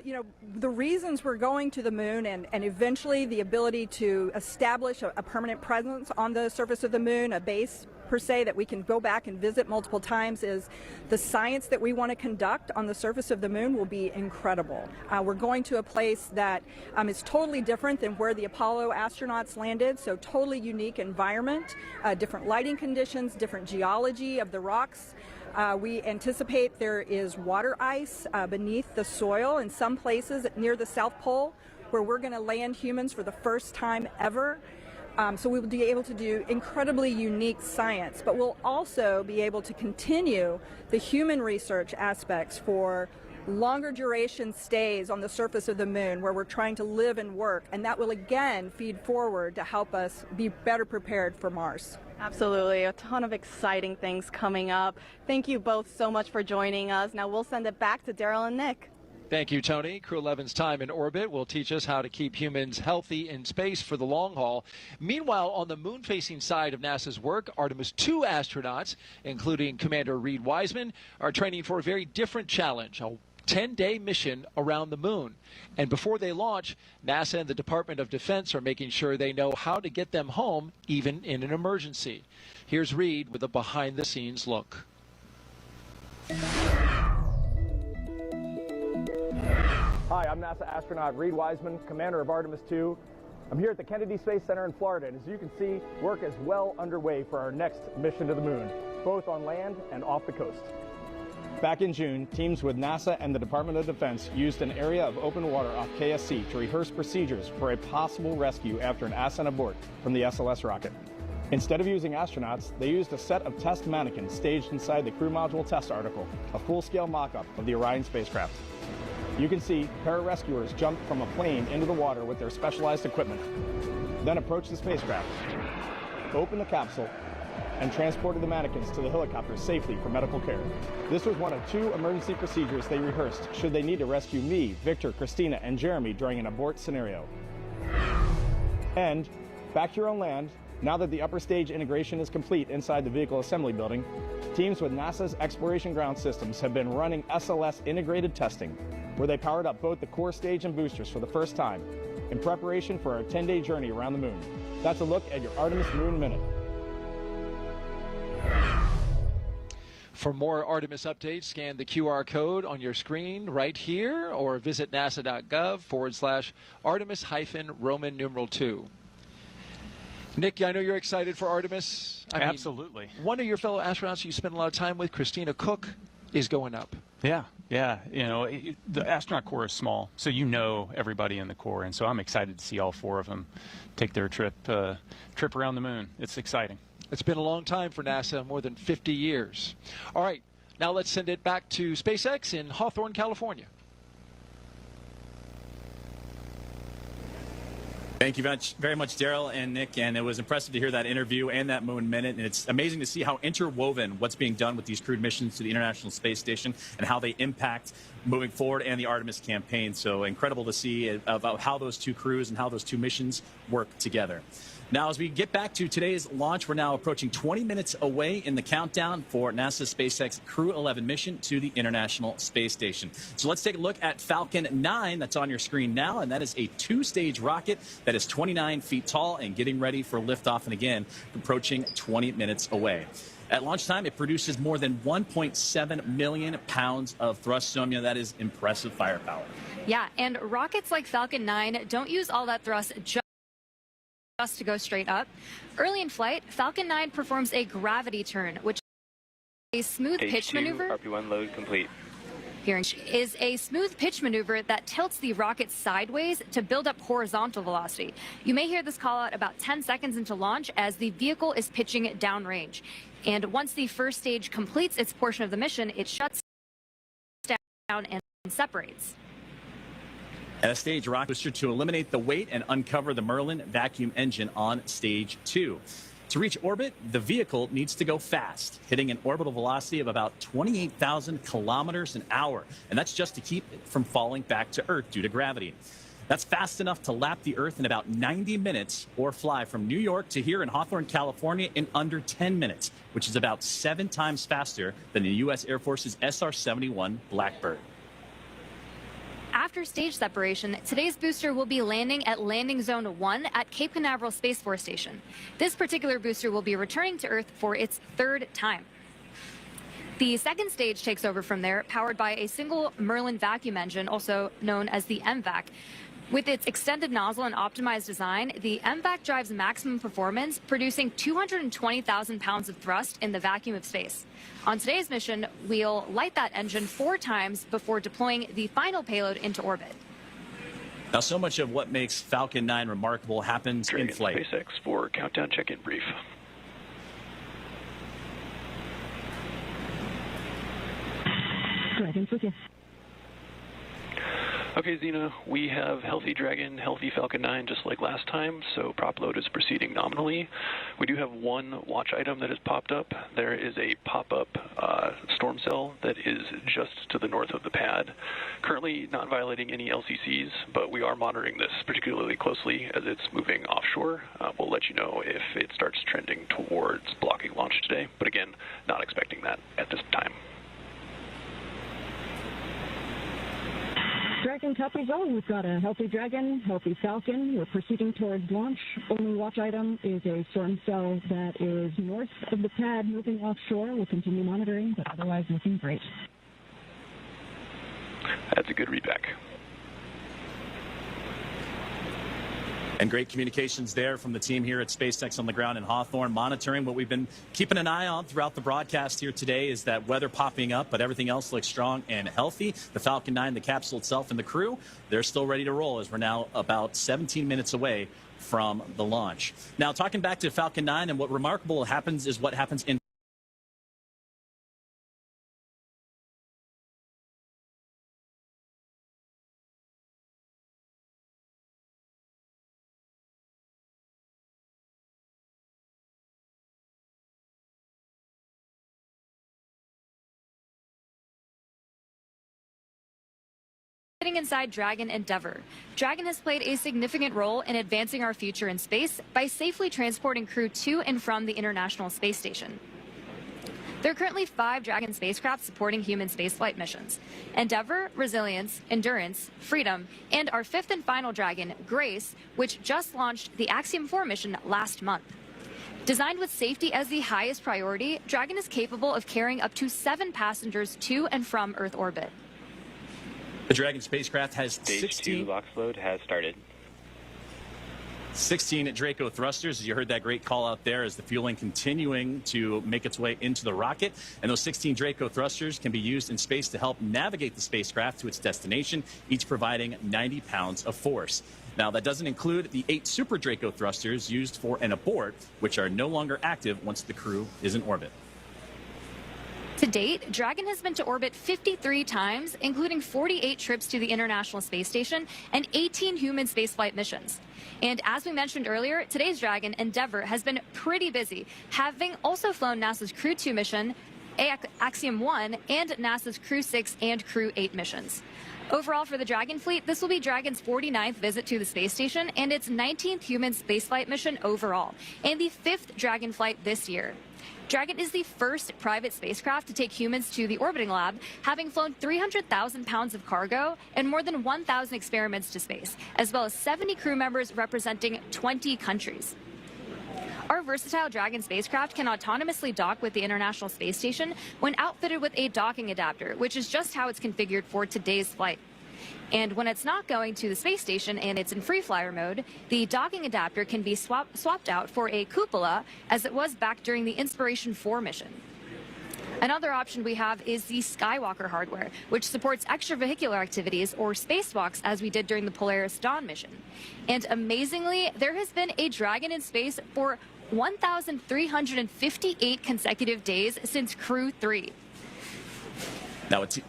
the reasons we're going to the moon and eventually the ability to establish a permanent presence on the surface of the moon, a base per se that we can go back and visit multiple times, is the science that we want to conduct on the surface of the moon will be incredible. We're going to a place that is totally different than where the Apollo astronauts landed, so totally unique environment, different lighting conditions, different geology of the rocks. We anticipate there is water ice beneath the soil in some places near the South Pole where we're going to land humans for the first time ever. So we will be able to do incredibly unique science, but we'll also be able to continue the human research aspects for longer duration stays on the surface of the moon where we're trying to live and work, and that will again feed forward to help us be better prepared for Mars. Absolutely. A ton of exciting things coming up. Thank you both so much for joining us. Now we'll send it back to Daryl and Nick. Thank you, Tony. Crew 11's time in orbit will teach us how to keep humans healthy in space for the long haul. Meanwhile, on the moon-facing side of NASA's work, Artemis 2 astronauts, including Commander Reed Wiseman, are training for a very different challenge, a 10-day mission around the moon. And before they launch, NASA and the Department of Defense are making sure they know how to get them home, even in an emergency. Here's Reed with a behind-the-scenes look. Hi, I'm NASA astronaut Reed Wiseman, commander of Artemis 2. I'm here at the Kennedy Space Center in Florida, and as you can see, work is well underway for our next mission to the moon, both on land and off the coast. Back in June, teams with NASA and the Department of Defense used an area of open water off KSC to rehearse procedures for a possible rescue after an ascent abort from the SLS rocket. Instead of using astronauts, they used a set of test mannequins staged inside the crew module test article, a full-scale mock-up of the Orion spacecraft. You can see pararescuers jumped from a plane into the water with their specialized equipment, then approached the spacecraft, opened the capsule, and transported the mannequins to the helicopter safely for medical care. This was one of 2 emergency procedures they rehearsed should they need to rescue me, Victor, Christina, and Jeremy during an abort scenario. And back here on land, now that the upper stage integration is complete inside the vehicle assembly building, teams with NASA's Exploration Ground Systems have been running SLS integrated testing, where they powered up both the core stage and boosters for the first time in preparation for our 10-day journey around the moon. That's a look at your Artemis Moon Minute. For more Artemis updates, scan the QR code on your screen right here or visit nasa.gov/Artemis-Roman numeral 2. Nick, I know you're excited for Artemis. Absolutely. One of your fellow astronauts you spend a lot of time with, Christina Cook, is going up. Yeah. The astronaut corps is small, so you know everybody in the corps, and so I'm excited to see all 4 of them take their trip around the moon. It's exciting. It's been a long time for NASA, more than 50 years. All right, now let's send it back to SpaceX in Hawthorne, California. Thank you very much, Daryl and Nick, and it was impressive to hear that interview and that Moon Minute, and it's amazing to see how interwoven what's being done with these crewed missions to the International Space Station and how they impact moving forward and the Artemis campaign. So incredible to see about how those 2 crews and how those 2 missions work together. Now, as we get back to today's launch, we're now approaching 20 minutes away in the countdown for NASA's SpaceX Crew 11 mission to the International Space Station. So let's take a look at Falcon 9 that's on your screen now, and that is a two-stage rocket that is 29 feet tall and getting ready for liftoff, and again, approaching 20 minutes away. At launch time, it produces more than 1.7 million pounds of thrust. Sonia, that is impressive firepower. Yeah, and rockets like Falcon 9 don't use all that thrust just to go straight up. Early in flight, Falcon 9 performs a gravity turn, which is a smooth pitch maneuver. RP1 load complete. Here is a smooth pitch maneuver that tilts the rocket sideways to build up horizontal velocity. You may hear this call out about 10 seconds into launch as the vehicle is pitching downrange. And once the first stage completes its portion of the mission, it shuts down and separates. At a stage rocket booster to eliminate the weight and uncover the Merlin vacuum engine on stage 2. To reach orbit, the vehicle needs to go fast, hitting an orbital velocity of about 28,000 kilometers an hour. And that's just to keep it from falling back to Earth due to gravity. That's fast enough to lap the Earth in about 90 minutes or fly from New York to here in Hawthorne, California in under 10 minutes, which is about 7 times faster than the U.S. Air Force's SR-71 Blackbird. After stage separation, today's booster will be landing at Landing Zone 1 at Cape Canaveral Space Force Station. This particular booster will be returning to Earth for its 3rd time. The second stage takes over from there, powered by a single Merlin vacuum engine, also known as the MVAC. With its extended nozzle and optimized design, the MVAC drives maximum performance, producing 220,000 pounds of thrust in the vacuum of space. On today's mission, we'll light that engine 4 times before deploying the final payload into orbit. Now, so much of what makes Falcon 9 remarkable happens in flight. SpaceX for countdown check-in brief. Dragon's with you. Okay, Xena, we have healthy Dragon, healthy Falcon 9, just like last time, so prop load is proceeding nominally. We do have one watch item that has popped up. There is a pop-up storm cell that is just to the north of the pad. Currently not violating any LCCs, but we are monitoring this particularly closely as it's moving offshore. We'll let you know if it starts trending towards blocking launch today, but again, not expecting that at this time. Dragon, copy zone. We've got a healthy Dragon, healthy Falcon. We're proceeding towards launch. Only watch item is a storm cell that is north of the pad, moving offshore. We'll continue monitoring, but otherwise looking great. That's a good readback. And great communications there from the team here at SpaceX on the ground in Hawthorne, monitoring. What we've been keeping an eye on throughout the broadcast here today is that weather popping up, but everything else looks strong and healthy. The Falcon 9, the capsule itself, and the crew, they're still ready to roll as we're now about 17 minutes away from the launch. Now, talking back to Falcon 9, and what remarkable happens is what happens in Sitting inside Dragon Endeavour. Dragon has played a significant role in advancing our future in space by safely transporting crew to and from the International Space Station. There are currently 5 Dragon spacecraft supporting human spaceflight missions: Endeavour, Resilience, Endurance, Freedom, and our 5th and final Dragon, Grace, which just launched the Axiom 4 mission last month. Designed with safety as the highest priority, Dragon is capable of carrying up to 7 passengers to and from Earth orbit. The Dragon spacecraft has Stage 2 LOX load has started. 16 Draco thrusters, as you heard that great call out there, as the fueling continuing to make its way into the rocket. And those 16 Draco thrusters can be used in space to help navigate the spacecraft to its destination, each providing 90 pounds of force. Now, that doesn't include the 8 Super Draco thrusters used for an abort, which are no longer active once the crew is in orbit. To date, Dragon has been to orbit 53 times, including 48 trips to the International Space Station and 18 human spaceflight missions. And as we mentioned earlier, today's Dragon, Endeavour, has been pretty busy, having also flown NASA's Crew 2 mission, Axiom 1, and NASA's Crew 6 and Crew 8 missions. Overall, for the Dragon fleet, this will be Dragon's 49th visit to the space station and its 19th human spaceflight mission overall, and the 5th Dragon flight this year. Dragon is the first private spacecraft to take humans to the orbiting lab, having flown 300,000 pounds of cargo and more than 1,000 experiments to space, as well as 70 crew members representing 20 countries. Our versatile Dragon spacecraft can autonomously dock with the International Space Station when outfitted with a docking adapter, which is just how it's configured for today's flight. And when it's not going to the space station and it's in free flyer mode, the docking adapter can be swapped out for a cupola, as it was back during the Inspiration 4 mission. Another option we have is the Skywalker hardware, which supports extravehicular activities or spacewalks, as we did during the Polaris Dawn mission. And amazingly, there has been a Dragon in space for 1,358 consecutive days since Crew 3. Now, with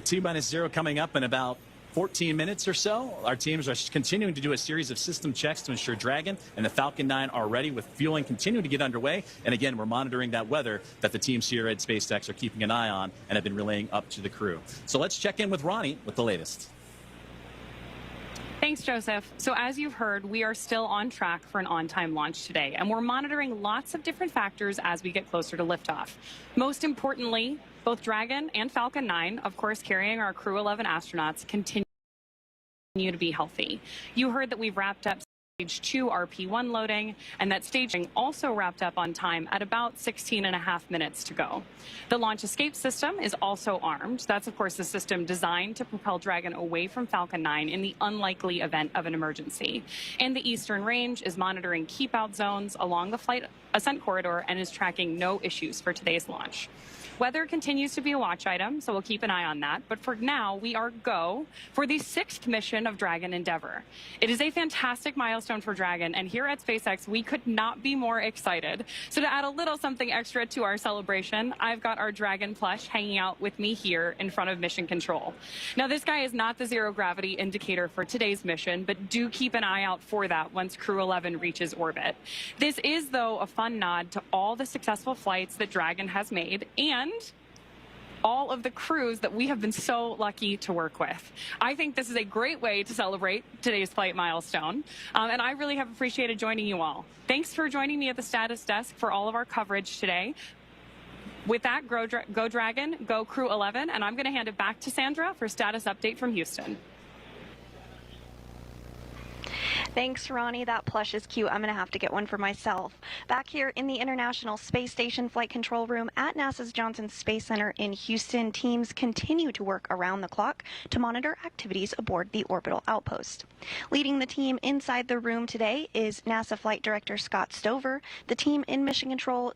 T-0 coming up in about 14 minutes or so, our teams are continuing to do a series of system checks to ensure Dragon and the Falcon 9 are ready, with fueling continuing to get underway. And again, we're monitoring that weather that the teams here at SpaceX are keeping an eye on and have been relaying up to the crew. So let's check in with Ronnie with the latest. Thanks, Joseph. So as you've heard, we are still on track for an on-time launch today, and we're monitoring lots of different factors as we get closer to liftoff. Most importantly, both Dragon and Falcon 9, of course, carrying our Crew 11 astronauts, continue to be healthy. You heard that we've wrapped up Stage 2 RP1 loading, and that staging also wrapped up on time at about 16.5 minutes to go. The launch escape system is also armed. That's, of course, the system designed to propel Dragon away from Falcon 9 in the unlikely event of an emergency. And the Eastern Range is monitoring keep-out zones along the flight ascent corridor and is tracking no issues for today's launch. Weather continues to be a watch item, so we'll keep an eye on that. But for now, we are go for the 6th mission of Dragon Endeavour. It is a fantastic milestone for Dragon, and here at SpaceX, we could not be more excited. So to add a little something extra to our celebration, I've got our Dragon plush hanging out with me here in front of Mission Control. Now, this guy is not the zero gravity indicator for today's mission, but do keep an eye out for that once Crew 11 reaches orbit. This is, though, a fun nod to all the successful flights that Dragon has made, and all of the crews that we have been so lucky to work with. I think this is a great way to celebrate today's flight milestone, and I really have appreciated joining you all. Thanks for joining me at the status desk for all of our coverage today. With that, go Dragon, go Crew 11, and I'm going to hand it back to Sandra for status update from Houston. Thanks, Ronnie. That plush is cute. I'm going to have to get one for myself. Back here in the International Space Station Flight Control Room at NASA's Johnson Space Center in Houston, teams continue to work around the clock to monitor activities aboard the Orbital outpost. Leading the team inside the room today is NASA Flight Director Scott Stover. The team in Mission Control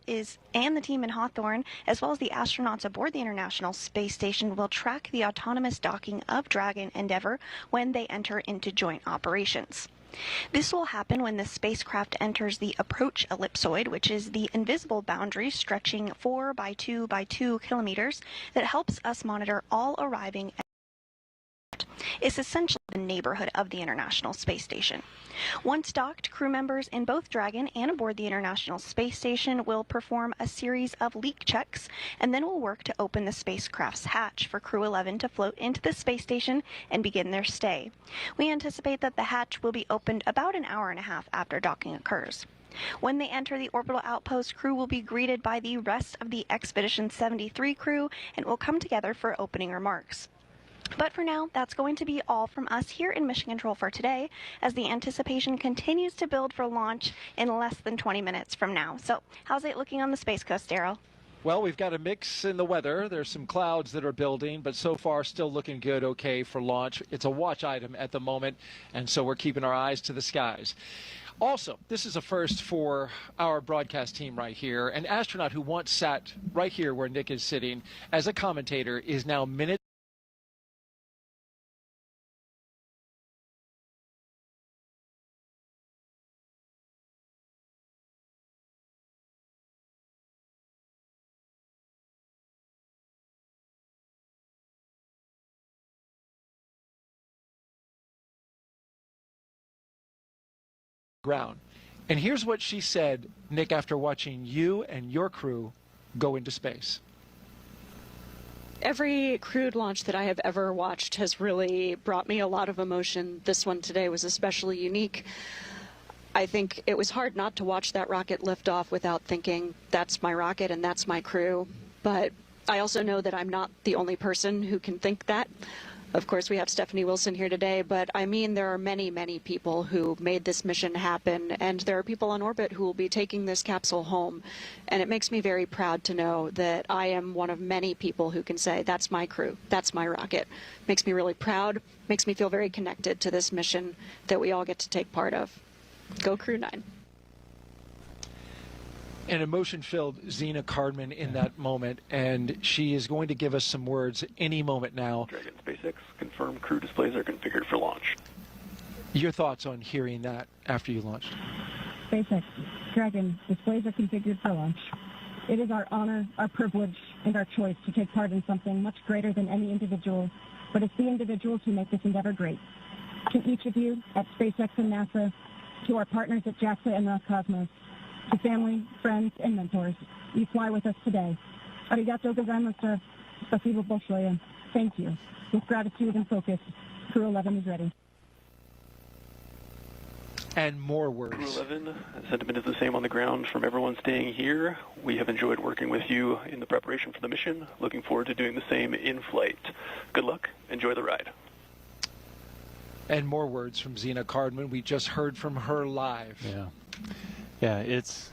and the team in Hawthorne, as well as the astronauts aboard the International Space Station, will track the autonomous docking of Dragon Endeavour when they enter into joint operations. This will happen when the spacecraft enters the approach ellipsoid, which is the invisible boundary stretching 4 by 2 by 2 kilometers that helps us monitor all arriving. It's essentially the neighborhood of the International Space Station. Once docked, crew members in both Dragon and aboard the International Space Station will perform a series of leak checks, and then will work to open the spacecraft's hatch for Crew 11 to float into the space station and begin their stay. We anticipate that the hatch will be opened about an hour and a half after docking occurs. When they enter the orbital outpost, crew will be greeted by the rest of the Expedition 73 crew and will come together for opening remarks. But for now, that's going to be all from us here in Mission Control for today, as the anticipation continues to build for launch in less than 20 minutes from now. So how's it looking on the Space Coast, Daryl? Well, we've got a mix in the weather. There's some clouds that are building, but so far still looking good, okay, for launch. It's a watch item at the moment, and so we're keeping our eyes to the skies. Also, this is a first for our broadcast team right here. An astronaut who once sat right here where Nick is sitting as a commentator is now minutes ground. And here's what she said, Nick, after watching you and your crew go into space? Every crewed launch that I have ever watched has really brought me a lot of emotion. This one today was especially unique. I think it was hard not to watch that rocket lift off without thinking, that's my rocket and that's my crew. But I also know that I'm not the only person who can think that. Of course, we have Stephanie Wilson here today, but I mean, there are many, many people who made this mission happen, and there are people on orbit who will be taking this capsule home. And it makes me very proud to know that I am one of many people who can say, that's my crew, that's my rocket. Makes me really proud, makes me feel very connected to this mission that we all get to take part of. Go Crew 9. An emotion-filled Zena Cardman in that moment, and she is going to give us some words any moment now. Dragon SpaceX, confirm crew displays are configured for launch. Your thoughts on hearing that after you launched? SpaceX, Dragon, displays are configured for launch. It is our honor, our privilege, and our choice to take part in something much greater than any individual, but it's the individuals who make this endeavor great. To each of you at SpaceX and NASA, to our partners at JAXA and Roscosmos, to family, friends, and mentors, you fly with us today. Arigato gozaimasu. Spasibo большое. Thank you. With gratitude and focus, Crew 11 is ready. And more words. Crew 11, sentiment is the same on the ground from everyone staying here. We have enjoyed working with you in the preparation for the mission. Looking forward to doing the same in flight. Good luck. Enjoy the ride. And more words from Zena Cardman. We just heard from her live. Yeah, it's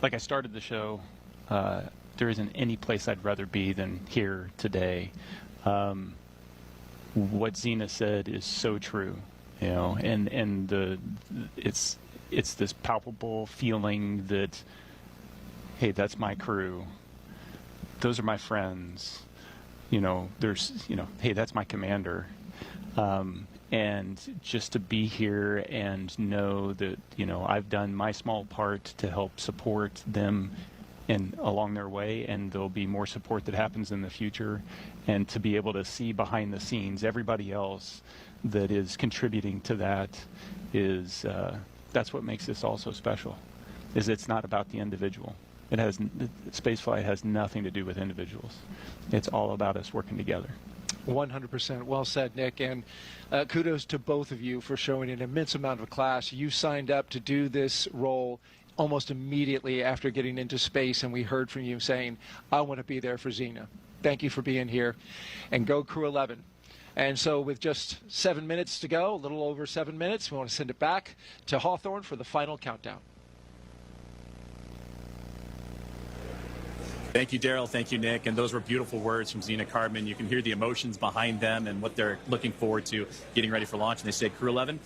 like I started the show. There isn't any place I'd rather be than here today. What Zena said is so true, you know, and it's this palpable feeling that, hey, that's my crew. Those are my friends. You know, hey, that's my commander. And just to be here and know that, you know, I've done my small part to help support them along their way, and there'll be more support that happens in the future, and to be able to see behind the scenes everybody else that is contributing to that is that's what makes this all so special, is it's not about the individual. Spaceflight has nothing to do with individuals. It's all about us working together. 100%. Well said, Nick. And kudos to both of you for showing an immense amount of class. You signed up to do this role almost immediately after getting into space, and we heard from you saying, I want to be there for Zena. Thank you for being here. And go Crew 11. And so with just 7 minutes to go, a little over 7 minutes, we want to send it back to Hawthorne for the final countdown. Thank you, Daryl. Thank you, Nick. And those were beautiful words from Zena Cardman. You can hear the emotions behind them and what they're looking forward to getting ready for launch. And they say Crew 11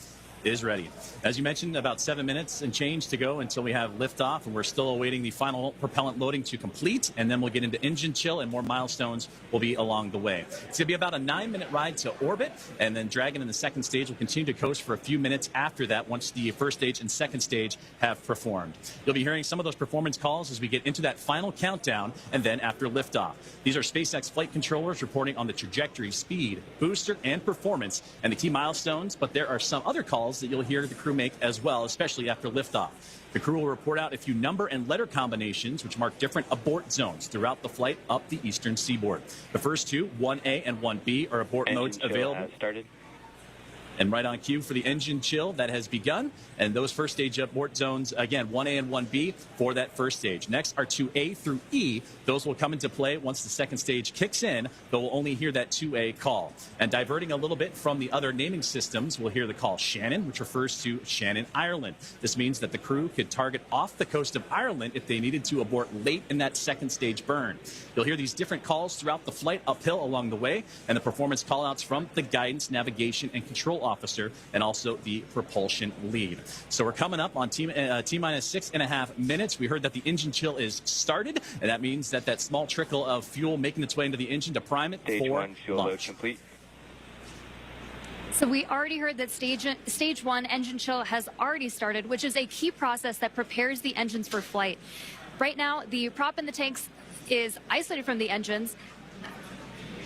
is ready. As you mentioned, about 7 minutes and change to go until we have liftoff, and we're still awaiting the final propellant loading to complete, and then we'll get into engine chill, and more milestones will be along the way. It's going to be about a 9-minute ride to orbit, and then Dragon in the second stage will continue to coast for a few minutes after that once the first stage and second stage have performed. You'll be hearing some of those performance calls as we get into that final countdown, and then after liftoff. These are SpaceX flight controllers reporting on the trajectory, speed, booster, and performance, and the key milestones, but there are some other calls that you'll hear the crew make as well, especially after liftoff. The crew will report out a few number and letter combinations which mark different abort zones throughout the flight up the eastern seaboard. The first two, 1A and 1B, are abort modes available. Has started. And right on cue for the engine chill that has begun. And those first stage abort zones, again, 1A and 1B for that first stage. Next are 2A through E. Those will come into play once the second stage kicks in, but we'll only hear that 2A call. And diverting a little bit from the other naming systems, we'll hear the call Shannon, which refers to Shannon, Ireland. This means that the crew could target off the coast of Ireland if they needed to abort late in that second stage burn. You'll hear these different calls throughout the flight uphill along the way, and the performance callouts from the guidance, navigation, and control officer, and also the propulsion lead. So we're coming up on T-minus 6.5 minutes. We heard that the engine chill is started, and that means that that small trickle of fuel making its way into the engine to prime it Stage for 1 fuel load launch. complete. So we already heard that stage 1 engine chill has already started, which is a key process that prepares the engines for flight. Right now, the prop in the tanks is isolated from the engines.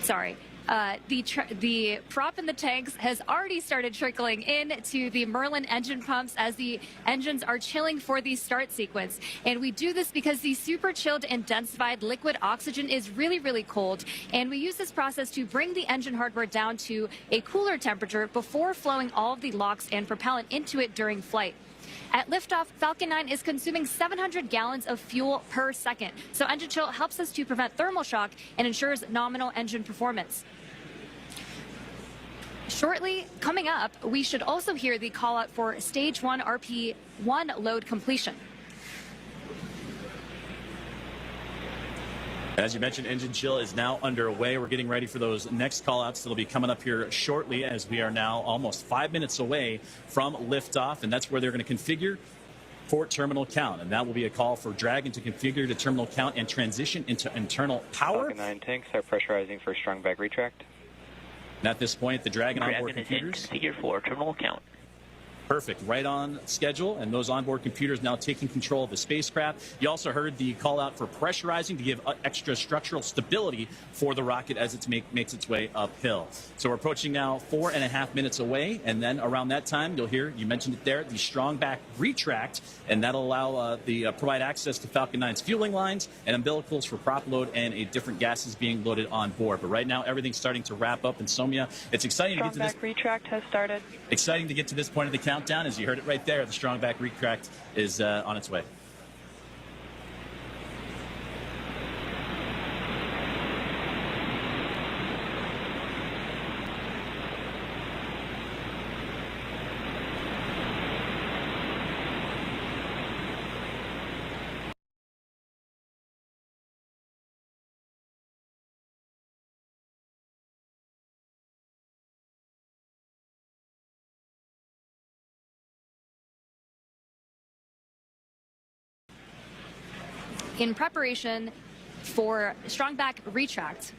Sorry. The prop in the tanks has already started trickling into the Merlin engine pumps as the engines are chilling for the start sequence. And we do this because the super chilled and densified liquid oxygen is really, really cold. And we use this process to bring the engine hardware down to a cooler temperature before flowing all of the LOX and propellant into it during flight. At liftoff, Falcon 9 is consuming 700 gallons of fuel per second. So engine chill helps us to prevent thermal shock and ensures nominal engine performance. Shortly, coming up, we should also hear the call out for stage 1 RP1 load completion. As you mentioned, engine chill is now underway. We're getting ready for those next call-outs that'll be coming up here shortly, as we are now almost 5 minutes away from liftoff, and that's where they're going to configure for terminal count. And that will be a call for Dragon to configure to terminal count and transition into internal power. Falcon 9 tanks are pressurizing for strong back retract. And at this point, the Dragon onboard computers configured for terminal count. Perfect, right on schedule, and those onboard computers now taking control of the spacecraft. You also heard the call out for pressurizing to give extra structural stability for the rocket as it makes its way uphill. So we're approaching now 4.5 minutes away, and then around that time, you'll hear, you mentioned it there, the strong back retract, and that'll allow provide access to Falcon 9's fueling lines and umbilicals for prop load and different gases being loaded on board. But right now, everything's starting to wrap up, and Somya, it's exciting to get to this. Strong back retract has started. Exciting to get to this point of the countdown. As you heard it right there, the strong back retract is on its way. In preparation for strong back retract,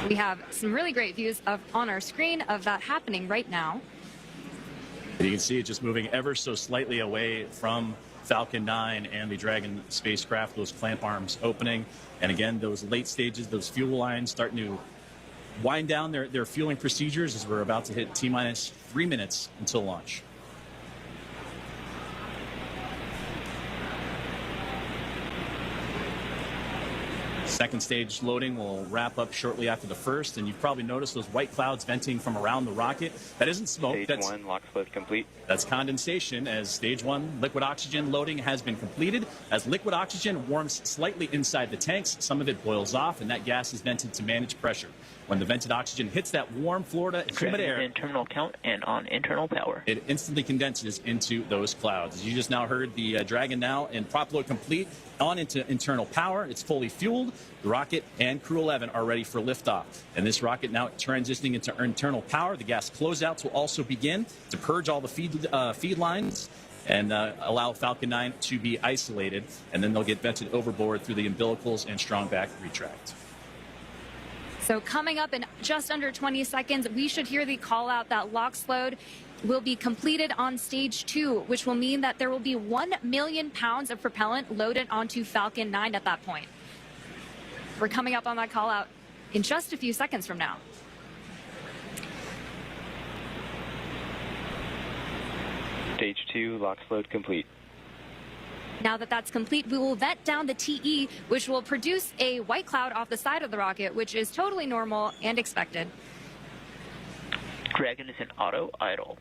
we have some really great views on our screen of that happening right now. And you can see it just moving ever so slightly away from Falcon 9 and the Dragon spacecraft, those clamp arms opening. And again, those late stages, those fuel lines starting to wind down their fueling procedures as we're about to hit T-minus 3 minutes until launch. Second stage loading will wrap up shortly after the first, and you've probably noticed those white clouds venting from around the rocket. That isn't smoke. Stage 1 LOX load complete. That's condensation, as stage 1 liquid oxygen loading has been completed. As liquid oxygen warms slightly inside the tanks, some of it boils off, and that gas is vented to manage pressure. When the vented oxygen hits that warm Florida humid air, in terminal count and on internal power, it instantly condenses into those clouds. As you just now heard, the Dragon now in prop load complete, on into internal power. It's fully fueled. The rocket and Crew 11 are ready for liftoff. And this rocket now transitioning into internal power. The gas closeouts will also begin to purge all the feed lines and allow Falcon 9 to be isolated. And then they'll get vented overboard through the umbilicals and strong back retract. So coming up in just under 20 seconds, we should hear the call out that LOX load will be completed on stage 2, which will mean that there will be 1 million pounds of propellant loaded onto Falcon 9 at that point. We're coming up on that call out in just a few seconds from now. Stage 2 LOX load complete. Now that that's complete, we will vent down the TE, which will produce a white cloud off the side of the rocket, which is totally normal and expected. Dragon is in auto idle.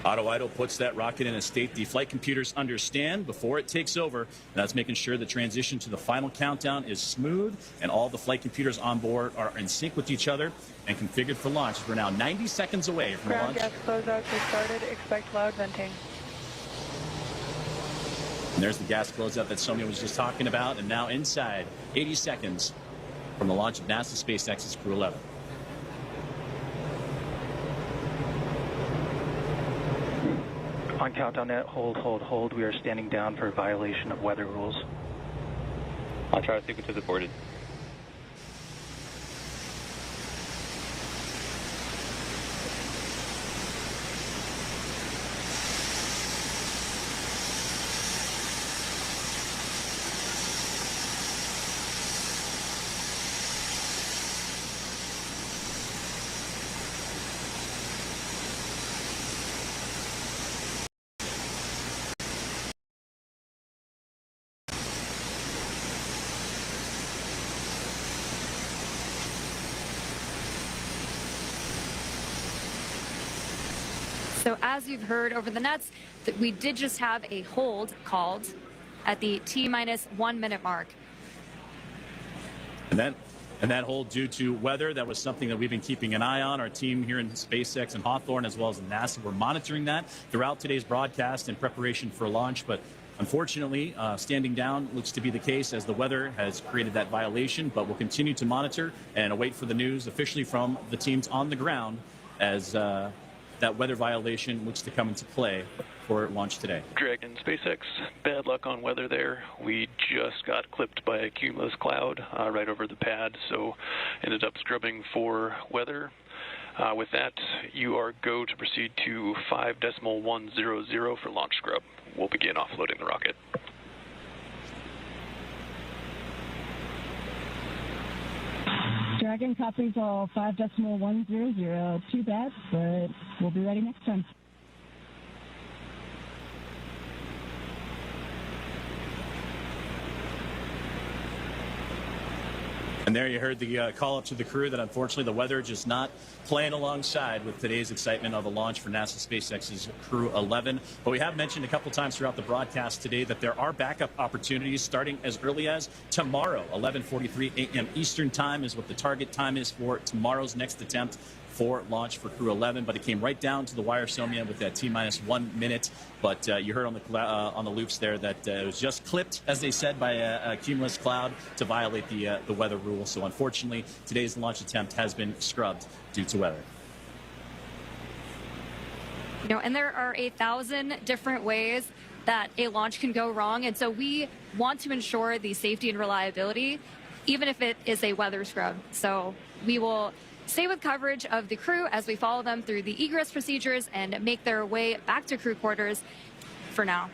Auto idle puts that rocket in a state the flight computers understand before it takes over. And that's making sure the transition to the final countdown is smooth and all the flight computers on board are in sync with each other and configured for launch. We're now 90 seconds away from Ground launch. gas closeouts have started. Expect loud venting. And there's the gas closeout that Somya was just talking about. And now inside 80 seconds from the launch of NASA SpaceX's Crew 11. On countdown net, hold. We are standing down for violation of weather rules. On trial sequence is aborted. So as you've heard over the nets, that we did just have a hold called at the T-minus 1 minute mark. And that hold due to weather, that was something that we've been keeping an eye on. Our team here in SpaceX and Hawthorne, as well as NASA, we're monitoring that throughout today's broadcast in preparation for launch. But unfortunately, standing down looks to be the case as the weather has created that violation. But we'll continue to monitor and await for the news officially from the teams on the ground as that weather violation looks to come into play for launch today. Dragon SpaceX, bad luck on weather there. We just got clipped by a cumulus cloud right over the pad, so ended up scrubbing for weather. With that, you are go to proceed to 5.100 for launch scrub. We'll begin offloading the rocket. Dragon copies all 5.100. Too bad, but we'll be ready next time. And there you heard the call up to the crew that unfortunately the weather just not playing alongside with today's excitement of the launch for NASA SpaceX's Crew 11. But we have mentioned a couple times throughout the broadcast today that there are backup opportunities starting as early as tomorrow. 11:43 a.m. Eastern time is what the target time is for tomorrow's next attempt for launch for Crew 11, but it came right down to the wire, Somia, with that T-minus 1 minute. But you heard on the loops there that it was just clipped, as they said, by a cumulus cloud to violate the weather rule. So unfortunately, today's launch attempt has been scrubbed due to weather. You know, and there are 1,000 different ways that a launch can go wrong, and so we want to ensure the safety and reliability, even if it is a weather scrub. So we will stay with coverage of the crew as we follow them through the egress procedures and make their way back to crew quarters for now.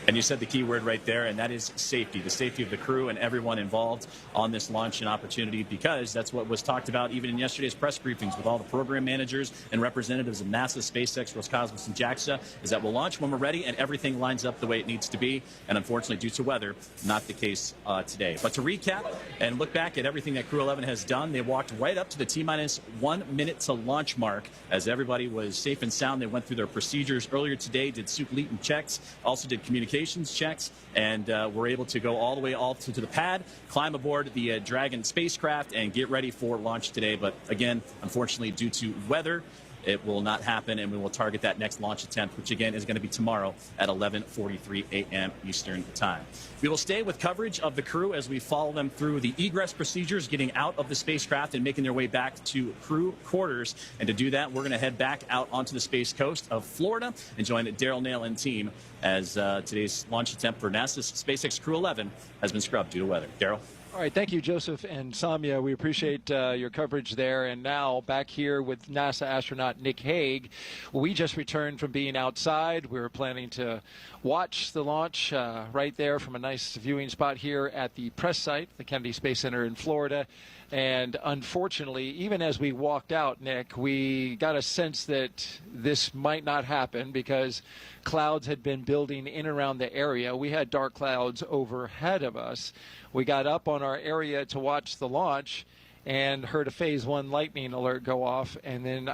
And you said the key word right there, and that is safety, the safety of the crew and everyone involved on this launch and opportunity, because that's what was talked about even in yesterday's press briefings with all the program managers and representatives of NASA, SpaceX, Roscosmos, and JAXA, is that we'll launch when we're ready and everything lines up the way it needs to be. And unfortunately, due to weather, not the case today. But to recap and look back at everything that Crew 11 has done, they walked right up to the T-minus 1 minute to launch mark as everybody was safe and sound. They went through their procedures earlier today, did soup-leaton checks, also did communications checks, and were able to go all the way to the pad, climb aboard the Dragon spacecraft, and get ready for launch today. But again, unfortunately, due to weather, it will not happen, and we will target that next launch attempt, which again is going to be tomorrow at 11:43 a.m. Eastern time. We will stay with coverage of the crew as we follow them through the egress procedures, getting out of the spacecraft and making their way back to crew quarters. And to do that, we're going to head back out onto the space coast of Florida and join Daryl Nail and team as today's launch attempt for NASA's SpaceX Crew 11 has been scrubbed due to weather. Daryl? All right, thank you, Joseph and Samia. We appreciate your coverage there. And now back here with NASA astronaut Nick Hague. We just returned from being outside. We were planning to watch the launch right there from a nice viewing spot here at the press site, the Kennedy Space Center in Florida. And unfortunately, even as we walked out, Nick, we got a sense that this might not happen because clouds had been building in around the area. We had dark clouds overhead of us. We got up on our area to watch the launch and heard a Phase 1 lightning alert go off. And then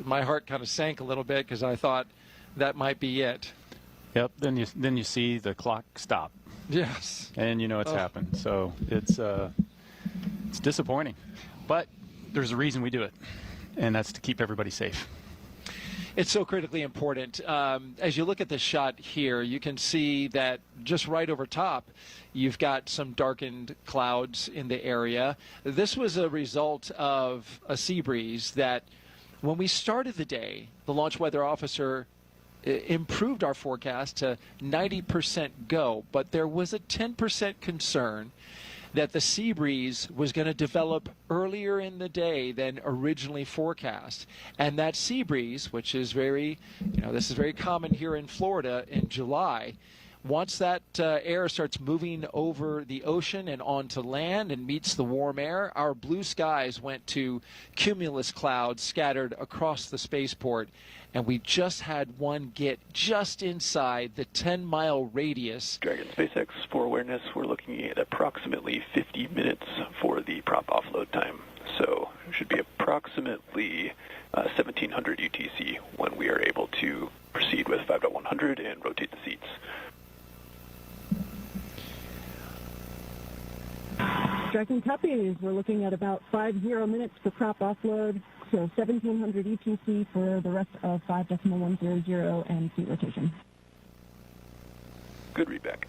my heart kind of sank a little bit because I thought that might be it. Yep, then you see the clock stop. Yes. And you know it's happened. So it's disappointing, but there's a reason we do it, and that's to keep everybody safe. It's so critically important. As you look at the shot here, you can see that just right over top, you've got some darkened clouds in the area. This was a result of a sea breeze that when we started the day, the launch weather officer improved our forecast to 90% go, but there was a 10% concern that the sea breeze was going to develop earlier in the day than originally forecast. And that sea breeze, which is this is very common here in Florida in July, once that air starts moving over the ocean and onto land and meets the warm air, our blue skies went to cumulus clouds scattered across the spaceport. And we just had one get just inside the 10-mile radius. Dragon SpaceX, for awareness, we're looking at approximately 50 minutes for the prop offload time. So it should be approximately 1700 UTC when we Tracking copies. We're looking at about 50 minutes for prop offload, so 1700 ETC for the rest of 5.100 and seat rotation. Good read back.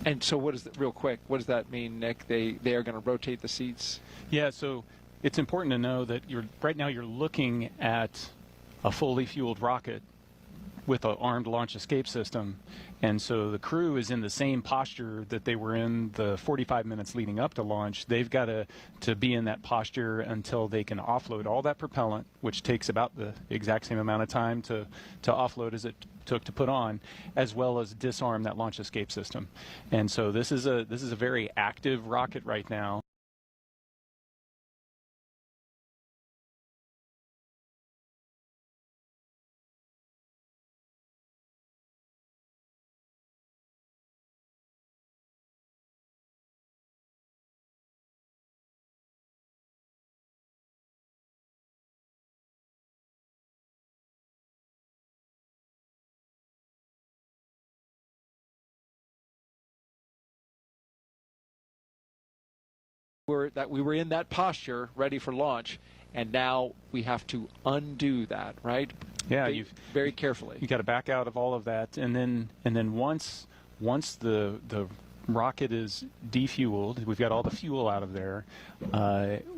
And so what does that, real quick, what does that mean, Nick? They are going to rotate the seats? Yeah, so it's important to know that right now you're looking at a fully fueled rocket with an armed launch escape system. And so the crew is in the same posture that they were in the 45 minutes leading up to launch. They've got to be in that posture until they can offload all that propellant, which takes about the exact same amount of time to offload as it took to put on, as well as disarm that launch escape system. And so this is a very active rocket right now. We were in that posture, ready for launch, and now we have to undo that, right? Yeah, very carefully. You got to back out of all of that, and then once the rocket is defueled, we've got all the fuel out of there,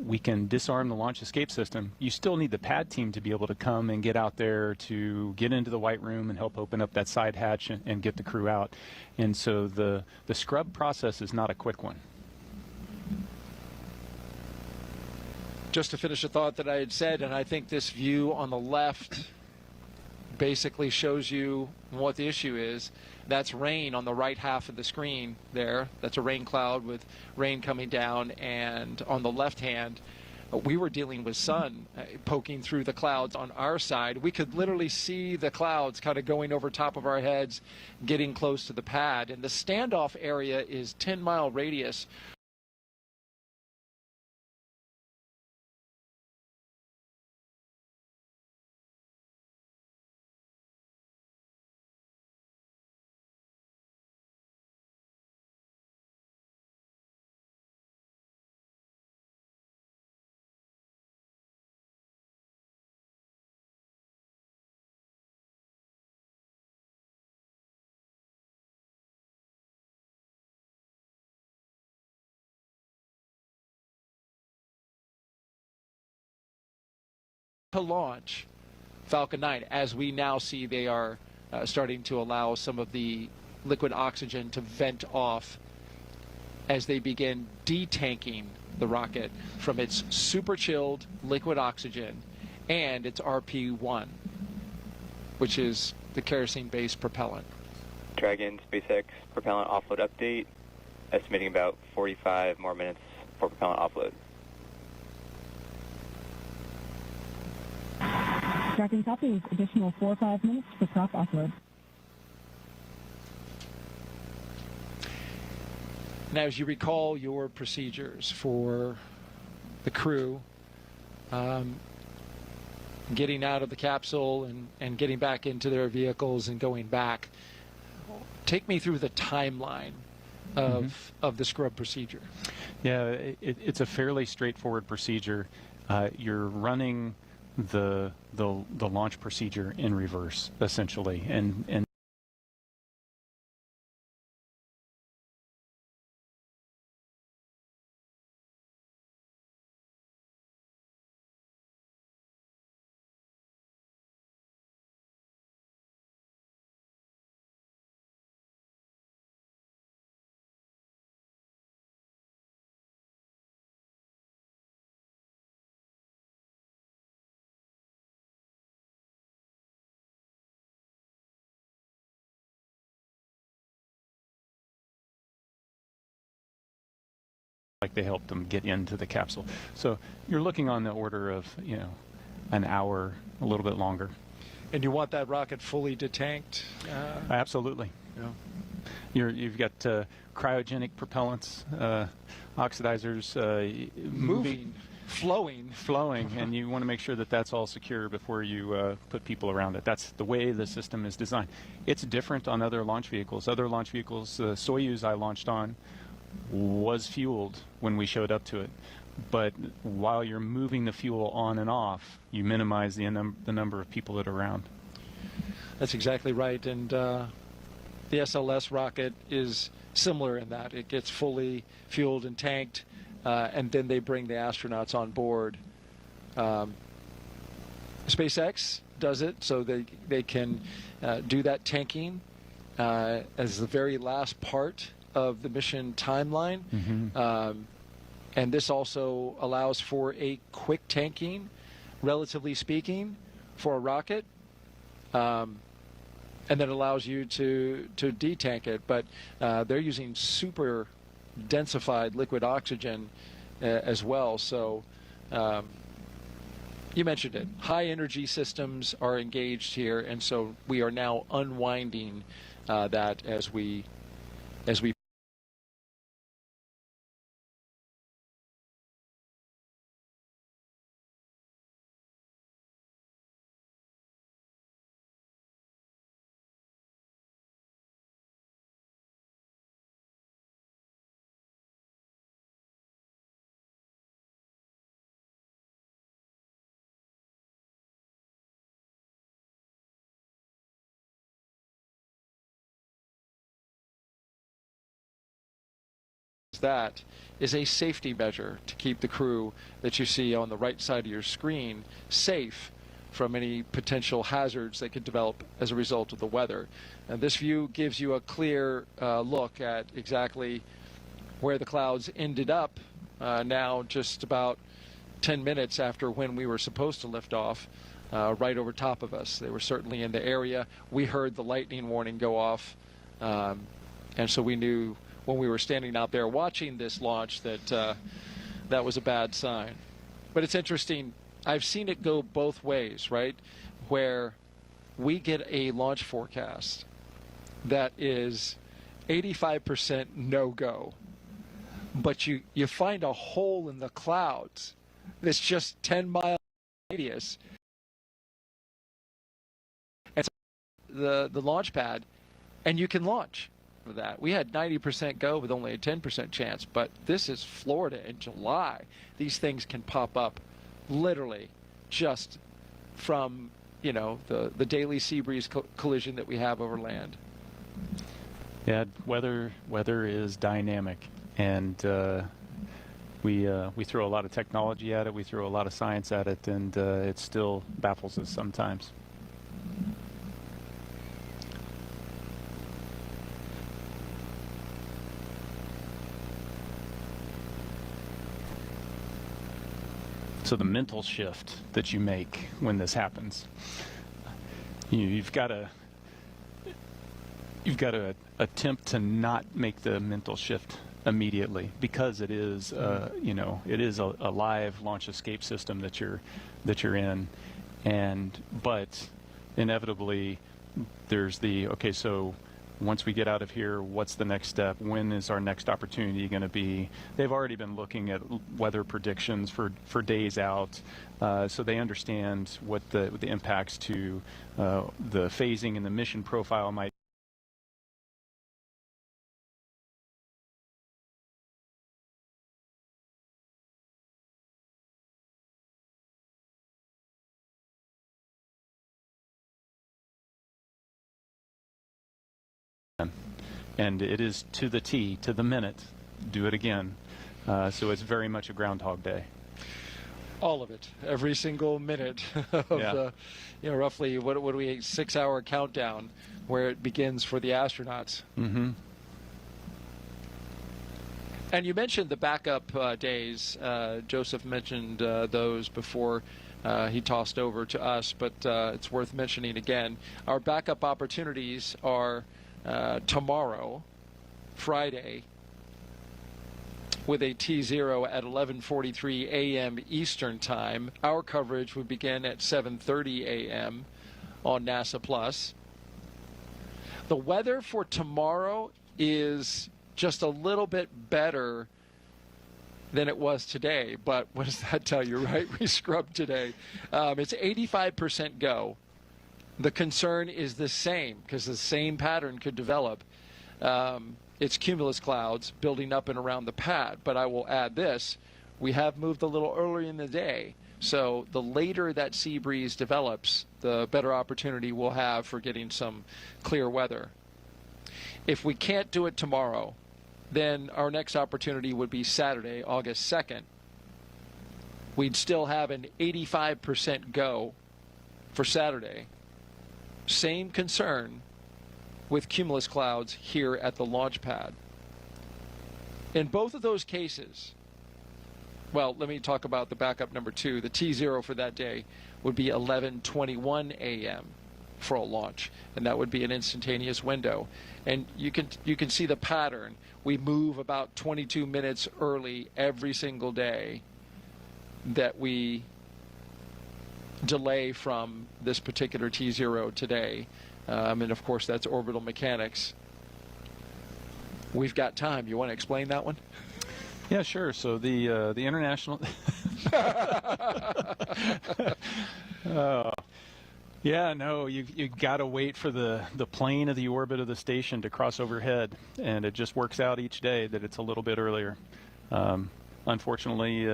we can disarm the launch escape system. You still need the pad team to be able to come and get out there to get into the white room and help open up that side hatch and get the crew out. And so the scrub process is not a quick one. Just to finish a thought that I had said, and I think this view on the left basically shows you what the issue is. That's rain on the right half of the screen there. That's a rain cloud with rain coming down, and on the left hand, we were dealing with sun poking through the clouds on our side. We could literally see the clouds kind of going over top of our heads, getting close to the pad. And the standoff area is 10-mile radius. To launch Falcon 9, as we now see they are starting to allow some of the liquid oxygen to vent off as they begin detanking the rocket from its super chilled liquid oxygen and its RP1, which is the kerosene-based propellant. Dragon, SpaceX, propellant offload update, estimating about 45 more minutes for propellant offload. Tracking copies. Additional 4 or 5 minutes for prop offload. Now, as you recall your procedures for the crew getting out of the capsule and getting back into their vehicles and going back, take me through the timeline of the scrub procedure. Yeah, it's a fairly straightforward procedure. You're running the launch procedure in reverse, essentially, and like they helped them get into the capsule. So you're looking on the order of, an hour, a little bit longer. And you want that rocket fully detanked? Absolutely. Yeah. You've got cryogenic propellants, oxidizers, moving, flowing, and you want to make sure that that's all secure before you put people around it. That's the way the system is designed. It's different on other launch vehicles. Other launch vehicles, Soyuz I launched on, was fueled when we showed up to it. But while you're moving the fuel on and off, you minimize the number of people that are around. That's exactly right. And the SLS rocket is similar in that it gets fully fueled and tanked, and then they bring the astronauts on board. SpaceX does it so they can do that tanking as the very last part of the mission timeline. And this also allows for a quick tanking, relatively speaking, for a rocket. And then allows you to detank it. But they're using super densified liquid oxygen as well. So you mentioned it. High energy systems are engaged here, and so we are now unwinding that as we that is a safety measure to keep the crew that you see on the right side of your screen safe from any potential hazards that could develop as a result of the weather. And this view gives you a clear look at exactly where the clouds ended up now just about 10 minutes after when we were supposed to lift off, right over top of us. They were certainly in the area. We heard the lightning warning go off, and so we knew when we were standing out there watching this launch that that was a bad sign. But it's interesting. I've seen it go both ways, right? Where we get a launch forecast that is 85% no-go, but you find a hole in the clouds that's just 10-mile radius. And the launch pad, and you can launch. That we had 90% go with only a 10% chance, but this is Florida in July. These things can pop up literally just from the daily sea breeze collision that we have over land. Yeah, weather is dynamic, and we throw a lot of technology at it, we throw a lot of science at it, and it still baffles us sometimes. So the mental shift that you make when this happens, you've got to attempt to not make the mental shift immediately, because it is it is a live launch escape system that you're in, but inevitably there's okay, so once we get out of here, what's the next step? When is our next opportunity going to be? They've already been looking at weather predictions for days out, so they understand what the impacts to the phasing and the mission profile might be. And it is to the T, to the minute, do it again. So it's very much a Groundhog Day. All of it, every single minute of the, roughly, what do we, 6-hour countdown where it begins for the astronauts. Mm-hmm. And you mentioned the backup days. Joseph mentioned those before he tossed over to us, but it's worth mentioning again. Our backup opportunities are tomorrow, Friday, with a T0 at 11:43 a.m. Eastern Time. Our coverage would begin at 7:30 a.m. on NASA Plus. The weather for tomorrow is just a little bit better than it was today, but what does that tell you, right? We scrubbed today. It's 85% go. The concern is the same, because the same pattern could develop. it's cumulus clouds building up and around the pad. But I will add this. We have moved a little earlier in the day. So the later that sea breeze develops, the better opportunity we'll have for getting some clear weather. If we can't do it tomorrow, then our next opportunity would be Saturday, August 2nd. We'd still have an 85% go for Saturday. Same concern with cumulus clouds here at the launch pad. In both of those cases, well, let me talk about the backup number 2. The T0 for that day would be 11:21 a.m. for a launch, and that would be an instantaneous window. And you can see the pattern. We move about 22 minutes early every single day that we delay from this particular T0 today. And of course, that's orbital mechanics. We've got time. You want to explain that one? Yeah, sure. So the international. Yeah, no, you got to wait for the plane of the orbit of the station to cross overhead, and it just works out each day that it's a little bit earlier. Unfortunately,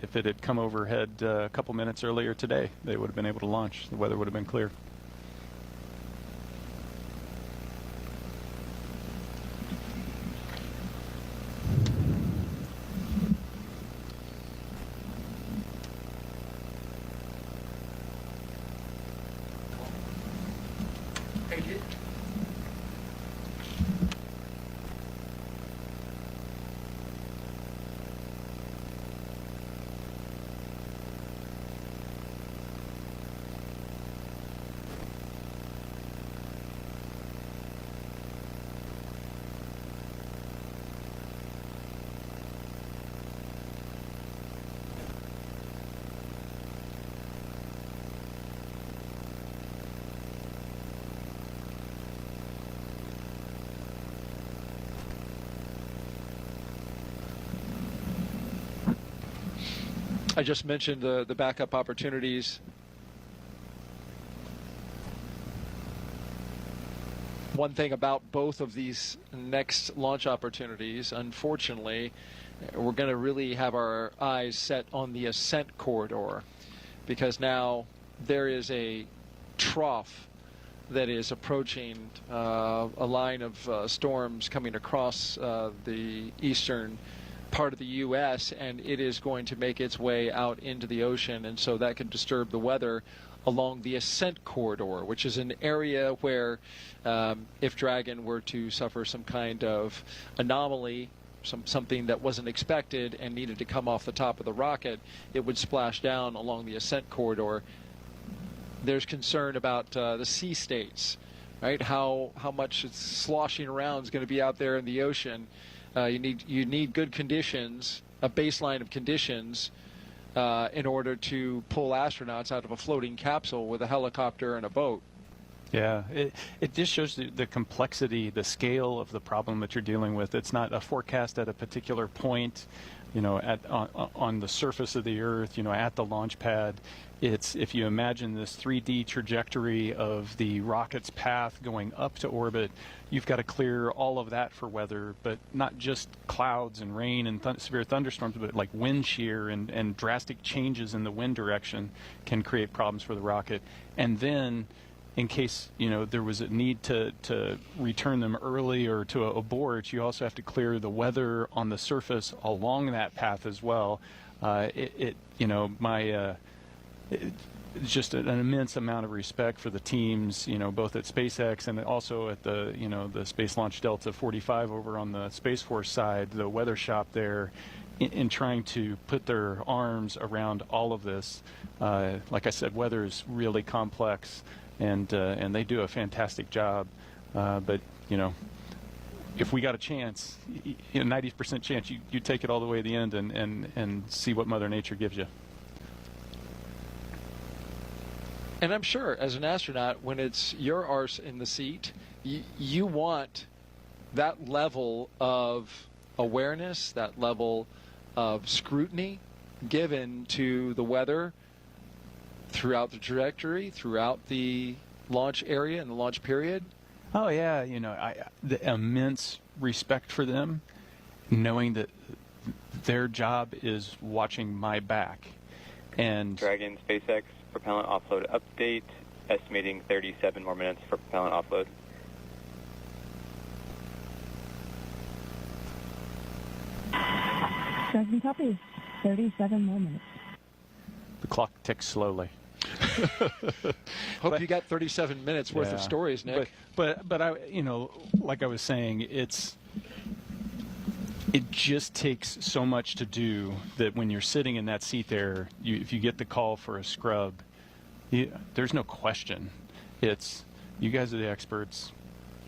if it had come overhead a couple minutes earlier today, they would have been able to launch. The weather would have been clear. I just mentioned the backup opportunities. One thing about both of these next launch opportunities, unfortunately, we're going to really have our eyes set on the ascent corridor, because now there is a trough that is approaching a line of storms coming across the eastern part of the U.S., and it is going to make its way out into the ocean, and so that could disturb the weather along the ascent corridor, which is an area where if Dragon were to suffer some kind of anomaly, something that wasn't expected and needed to come off the top of the rocket, it would splash down along the ascent corridor. There's concern about the sea states, right? How much it's sloshing around is going to be out there in the ocean. You need good conditions, a baseline of conditions, in order to pull astronauts out of a floating capsule with a helicopter and a boat. Yeah, it just shows the complexity, the scale of the problem that you're dealing with. It's not a forecast at a particular point, on the surface of the Earth, at the launch pad. It's, if you imagine this 3D trajectory of the rocket's path going up to orbit, you've got to clear all of that for weather, but not just clouds and rain and severe thunderstorms, but like wind shear and drastic changes in the wind direction can create problems for the rocket. And then, in case there was a need to return them early or to abort, you also have to clear the weather on the surface along that path as well. It's just an immense amount of respect for the teams, both at SpaceX and also at the Space Launch Delta 45 over on the Space Force side, the weather shop there, in trying to put their arms around all of this. Like I said, weather is really complex, and they do a fantastic job. But if we got a chance, 90% chance, you take it all the way to the end and see what Mother Nature gives you. And I'm sure, as an astronaut, when it's your arse in the seat, you want that level of awareness, that level of scrutiny given to the weather throughout the trajectory, throughout the launch area and the launch period. Oh yeah, the immense respect for them, knowing that their job is watching my back. And Dragon, SpaceX, propellant offload update, estimating 37 more minutes for propellant offload. Dragon copy. 37 more minutes. the clock ticks slowly. Hope you got 37 minutes worth of stories, Nick. But I, you know, like I was saying, it just takes so much to do that when you're sitting in that seat there, if you get the call for a scrub, there's no question. It's, you guys are the experts.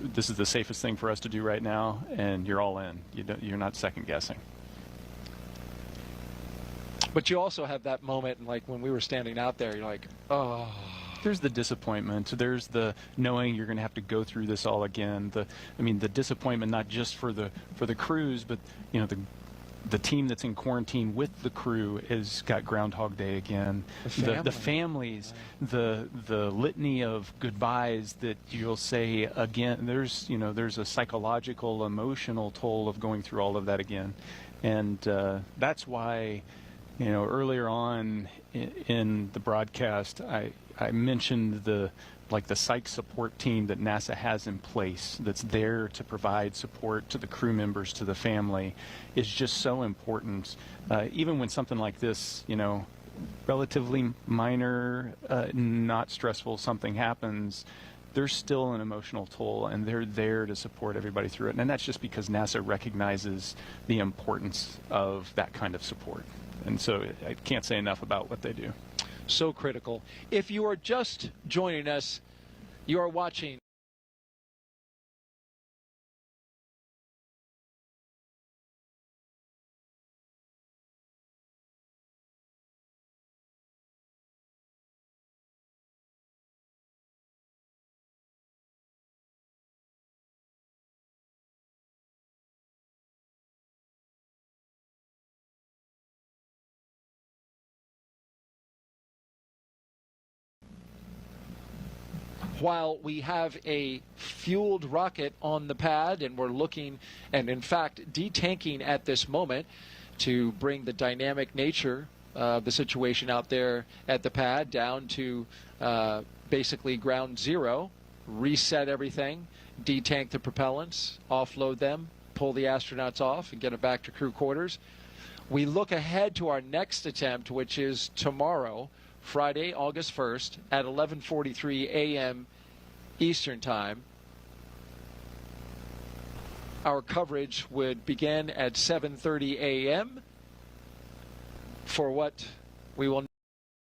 This is the safest thing for us to do right now, and you're all in. You're not second guessing. But you also have that moment, like when we were standing out there, you're like, oh. There's the disappointment. There's the knowing you're going to have to go through this all again. The disappointment not just for the crews, but you know the team that's in quarantine with the crew has got Groundhog Day again. The families, the litany of goodbyes that you'll say again. There's a psychological, emotional toll of going through all of that again, and that's why. Earlier on in the broadcast, I mentioned the psych support team that NASA has in place that's there to provide support to the crew members, to the family, is just so important. Even when something like this, relatively minor, not stressful something happens, there's still an emotional toll, and they're there to support everybody through it. And that's just because NASA recognizes the importance of that kind of support. And so I can't say enough about what they do. So critical. If you are just joining us, you are watching while we have a fueled rocket on the pad, and we're looking and in fact detanking at this moment to bring the dynamic nature of the situation out there at the pad down to basically ground zero, reset everything, detank the propellants, offload them, pull the astronauts off and get them back to crew quarters. We look ahead to our next attempt, which is tomorrow, Friday, August 1st at 11:43 a.m. Eastern Time. Our coverage would begin at 7:30 a.m. for what we will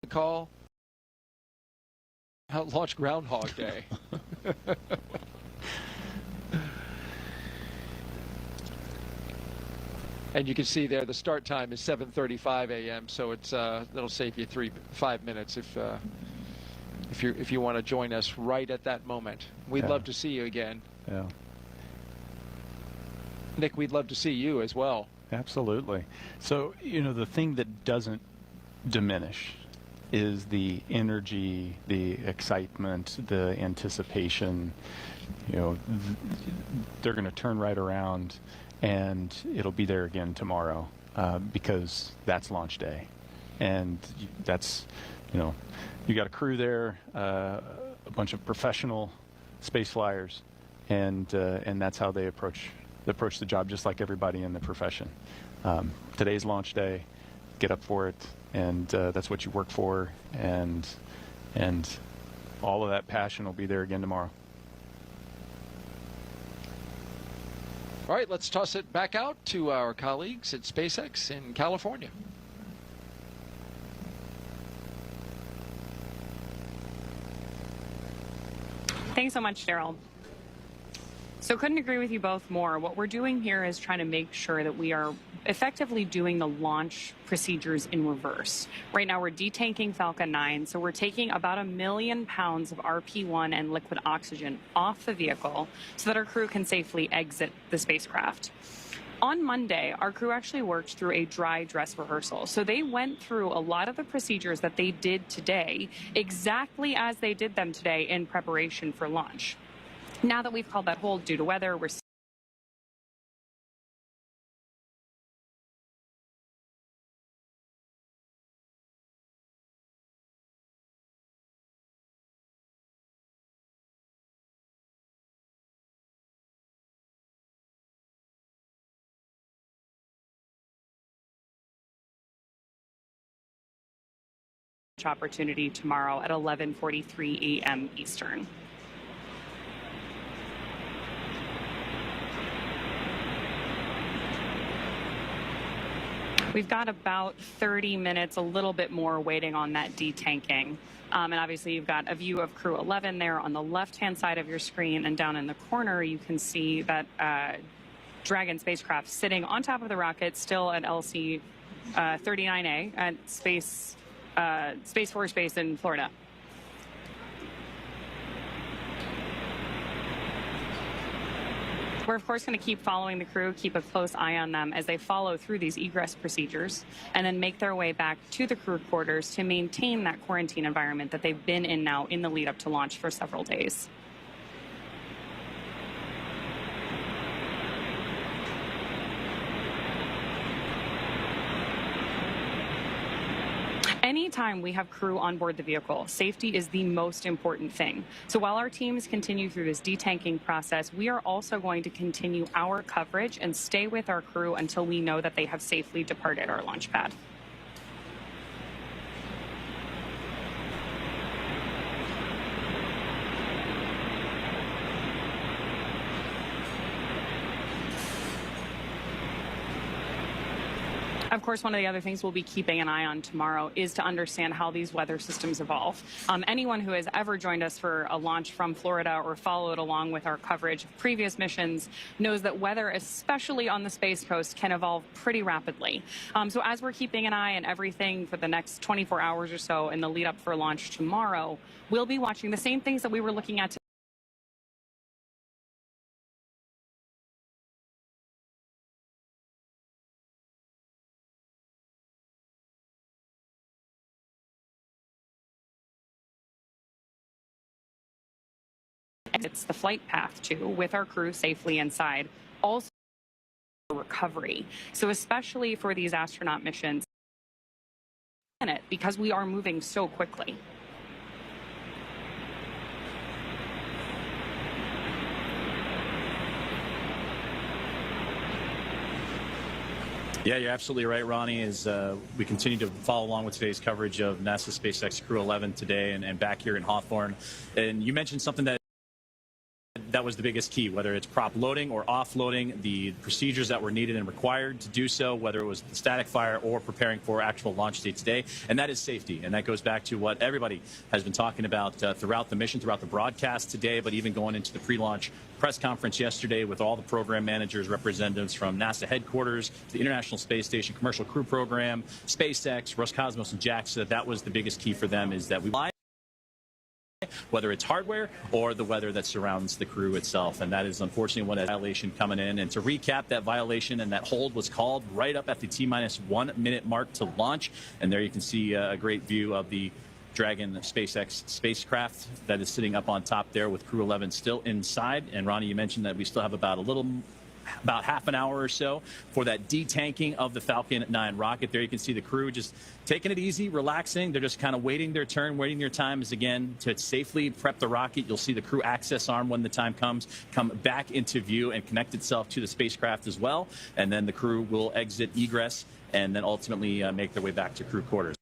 call Launch Groundhog Day. And you can see there the start time is 7:35 a.m. So it's that'll save you 5 minutes if you want to join us right at that moment. We'd love to see you again. Yeah. Nick, we'd love to see you as well. Absolutely. So the thing that doesn't diminish is the energy, the excitement, the anticipation. They're going to turn right around. And it'll be there again tomorrow because that's launch day. And that's, you got a crew there, a bunch of professional space flyers, and that's how they approach the job, just like everybody in the profession. Today's launch day, get up for it, and that's what you work for, and all of that passion will be there again tomorrow. All right, let's toss it back out to our colleagues at SpaceX in California. Thanks so much, Daryl. So couldn't agree with you both more. What we're doing here is trying to make sure that we are effectively doing the launch procedures in reverse. Right now we're detanking Falcon 9, so we're taking about 1 million pounds of RP-1 and liquid oxygen off the vehicle so that our crew can safely exit the spacecraft. On Monday, our crew actually worked through a dry dress rehearsal. So they went through a lot of the procedures that they did today exactly as they did them today in preparation for launch. Now that we've called that hold due to weather, we're opportunity tomorrow at 11:43 a.m. Eastern. We've got about 30 minutes, a little bit more, waiting on that detanking. And obviously, you've got a view of Crew 11 there on the left-hand side of your screen, and down in the corner, you can see that Dragon spacecraft sitting on top of the rocket, still at LC 39A at Space Force Base in Florida. We're, of course, going to keep following the crew, keep a close eye on them as they follow through these egress procedures and then make their way back to the crew quarters to maintain that quarantine environment that they've been in now in the lead up to launch for several days. Anytime we have crew on board the vehicle, safety is the most important thing. So while our teams continue through this detanking process, we are also going to continue our coverage and stay with our crew until we know that they have safely departed our launch pad. Of course, one of the other things we'll be keeping an eye on tomorrow is to understand how these weather systems evolve. Anyone who has ever joined us for a launch from Florida or followed along with our coverage of previous missions knows that weather, especially on the Space Coast, can evolve pretty rapidly. So as we're keeping an eye on everything for the next 24 hours or so in the lead up for launch tomorrow, we'll be watching the same things that we were looking at today. It's the flight path too, with our crew safely inside. Also, recovery. So especially for these astronaut missions, because we are moving so quickly. Yeah, you're absolutely right, Ronnie, as we continue to follow along with today's coverage of NASA SpaceX Crew 11 today and back here in Hawthorne. And you mentioned something that was the biggest key, whether it's prop loading or offloading, the procedures that were needed and required to do so, whether it was the static fire or preparing for actual launch date today, and that is safety. And that goes back to what everybody has been talking about throughout the mission, throughout the broadcast today, but even going into the pre-launch press conference yesterday with all the program managers, representatives from NASA headquarters, the International Space Station Commercial Crew Program, SpaceX, Roscosmos, and JAXA. That was the biggest key for them, is that we whether it's hardware or the weather that surrounds the crew itself. And that is unfortunately one violation coming in. And to recap, that violation and that hold was called right up at the T-1 minute mark to launch. And there you can see a great view of the Dragon SpaceX spacecraft that is sitting up on top there with Crew 11 still inside. And Ronnie, you mentioned that we still have about half an hour or so for that detanking of the Falcon 9 rocket. There you can see the crew just taking it easy, relaxing. They're just kind of waiting their turn, waiting their time is again to safely prep the rocket. You'll see the crew access arm when the time comes come back into view and connect itself to the spacecraft as well. And then the crew will exit egress and then ultimately make their way back to crew quarters.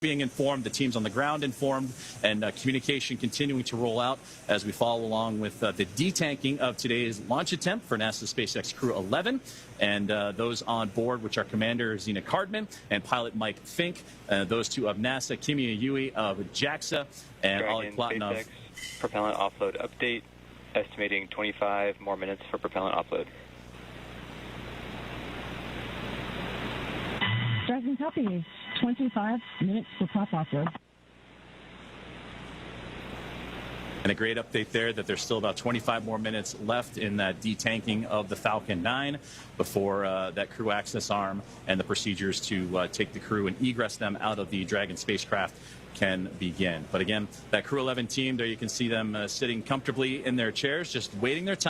being informed, the teams on the ground informed, and communication continuing to roll out as we follow along with the detanking of today's launch attempt for NASA's SpaceX Crew 11. And those on board, which are Commander Zena Cardman and pilot Mike Fink, those two of NASA, Kimia Yui of JAXA, and Ollie Platonov. SpaceX propellant offload update, estimating 25 more minutes for propellant offload. Dragon copy. 25 minutes for prop offload. And a great update there that there's still about 25 more minutes left in that detanking of the Falcon 9 before that crew access arm and the procedures to take the crew and egress them out of the Dragon spacecraft can begin. But again, that Crew 11 team, there you can see them sitting comfortably in their chairs, just waiting their time.